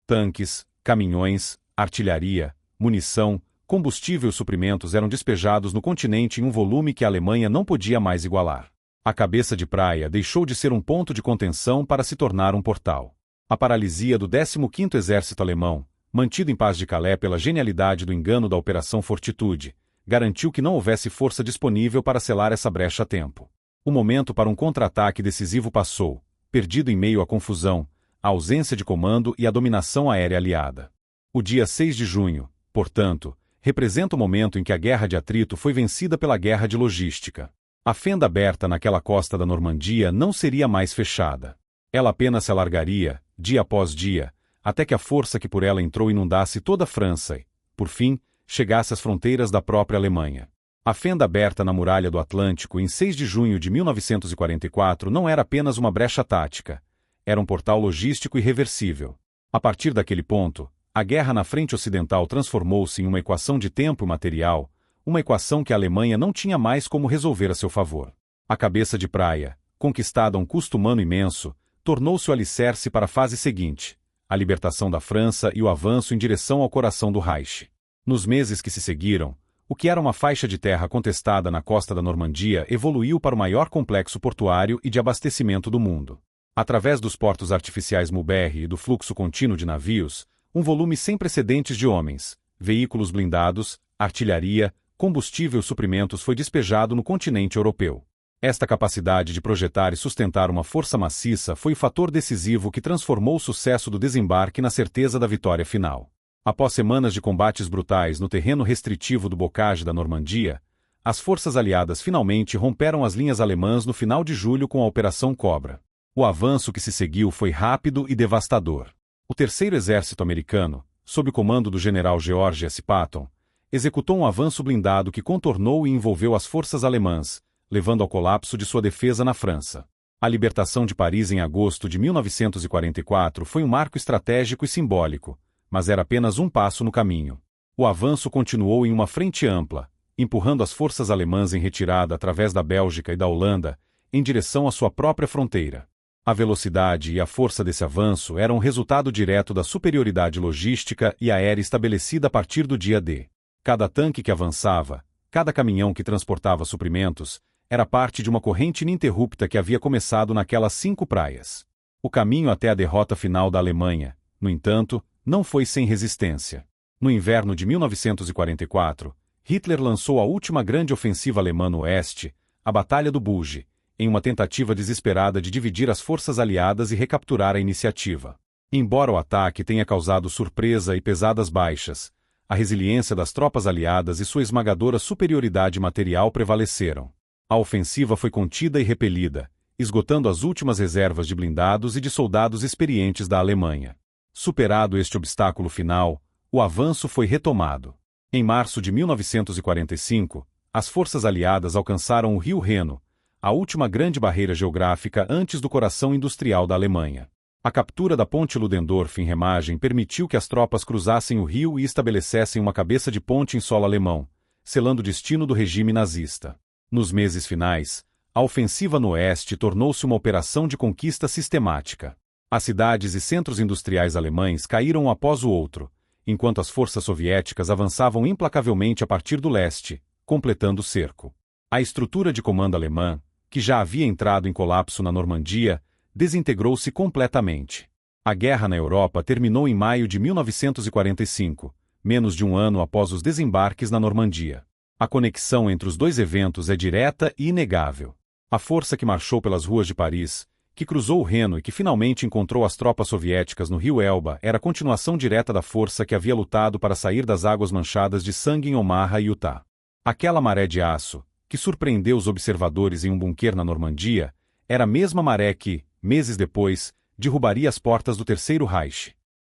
Tanques, caminhões, artilharia, munição, combustível e suprimentos eram despejados no continente em um volume que a Alemanha não podia mais igualar. A cabeça de praia deixou de ser um ponto de contenção para se tornar um portal. A paralisia do 15º Exército Alemão, mantido em Paz de Calais pela genialidade do engano da Operação Fortitude, garantiu que não houvesse força disponível para selar essa brecha a tempo. O momento para um contra-ataque decisivo passou, perdido em meio à confusão, à ausência de comando e à dominação aérea aliada. O dia 6 de junho, portanto, representa o momento em que a guerra de atrito foi vencida pela guerra de logística. A fenda aberta naquela costa da Normandia não seria mais fechada. Ela apenas se alargaria, dia após dia, até que a força que por ela entrou inundasse toda a França e, por fim, chegasse às fronteiras da própria Alemanha. A fenda aberta na muralha do Atlântico em 6 de junho de 1944 não era apenas uma brecha tática, era um portal logístico irreversível. A partir daquele ponto, a guerra na frente ocidental transformou-se em uma equação de tempo e material, uma equação que a Alemanha não tinha mais como resolver a seu favor. A cabeça de praia, conquistada a um custo humano imenso, tornou-se o alicerce para a fase seguinte, a libertação da França e o avanço em direção ao coração do Reich. Nos meses que se seguiram, o que era uma faixa de terra contestada na costa da Normandia evoluiu para o maior complexo portuário e de abastecimento do mundo. Através dos portos artificiais Mulberry e do fluxo contínuo de navios, um volume sem precedentes de homens, veículos blindados, artilharia, combustível e suprimentos foi despejado no continente europeu. Esta capacidade de projetar e sustentar uma força maciça foi o fator decisivo que transformou o sucesso do desembarque na certeza da vitória final. Após semanas de combates brutais no terreno restritivo do bocage da Normandia, as forças aliadas finalmente romperam as linhas alemãs no final de julho com a Operação Cobra. O avanço que se seguiu foi rápido e devastador. O Terceiro Exército Americano, sob o comando do general George S. Patton, executou um avanço blindado que contornou e envolveu as forças alemãs, levando ao colapso de sua defesa na França. A libertação de Paris em agosto de 1944 foi um marco estratégico e simbólico, mas era apenas um passo no caminho. O avanço continuou em uma frente ampla, empurrando as forças alemãs em retirada através da Bélgica e da Holanda, em direção à sua própria fronteira. A velocidade e a força desse avanço eram resultado direto da superioridade logística e aérea estabelecida a partir do dia D. Cada tanque que avançava, cada caminhão que transportava suprimentos, era parte de uma corrente ininterrupta que havia começado naquelas 5 praias. O caminho até a derrota final da Alemanha, no entanto, não foi sem resistência. No inverno de 1944, Hitler lançou a última grande ofensiva alemã no oeste, a Batalha do Bulge, em uma tentativa desesperada de dividir as forças aliadas e recapturar a iniciativa. Embora o ataque tenha causado surpresa e pesadas baixas, a resiliência das tropas aliadas e sua esmagadora superioridade material prevaleceram. A ofensiva foi contida e repelida, esgotando as últimas reservas de blindados e de soldados experientes da Alemanha. Superado este obstáculo final, o avanço foi retomado. Em março de 1945, as forças aliadas alcançaram o rio Reno, a última grande barreira geográfica antes do coração industrial da Alemanha. A captura da ponte Ludendorff em Remagen permitiu que as tropas cruzassem o rio e estabelecessem uma cabeça de ponte em solo alemão, selando o destino do regime nazista. Nos meses finais, a ofensiva no oeste tornou-se uma operação de conquista sistemática. As cidades e centros industriais alemães caíram um após o outro, enquanto as forças soviéticas avançavam implacavelmente a partir do leste, completando o cerco. A estrutura de comando alemã, que já havia entrado em colapso na Normandia, desintegrou-se completamente. A guerra na Europa terminou em maio de 1945, menos de um ano após os desembarques na Normandia. A conexão entre os dois eventos é direta e inegável. A força que marchou pelas ruas de Paris, que cruzou o Reno e que finalmente encontrou as tropas soviéticas no rio Elba, era a continuação direta da força que havia lutado para sair das águas manchadas de sangue em Omaha e Utah. Aquela maré de aço, que surpreendeu os observadores em um bunker na Normandia, era a mesma maré que, meses depois, derrubaria as portas do Terceiro Reich.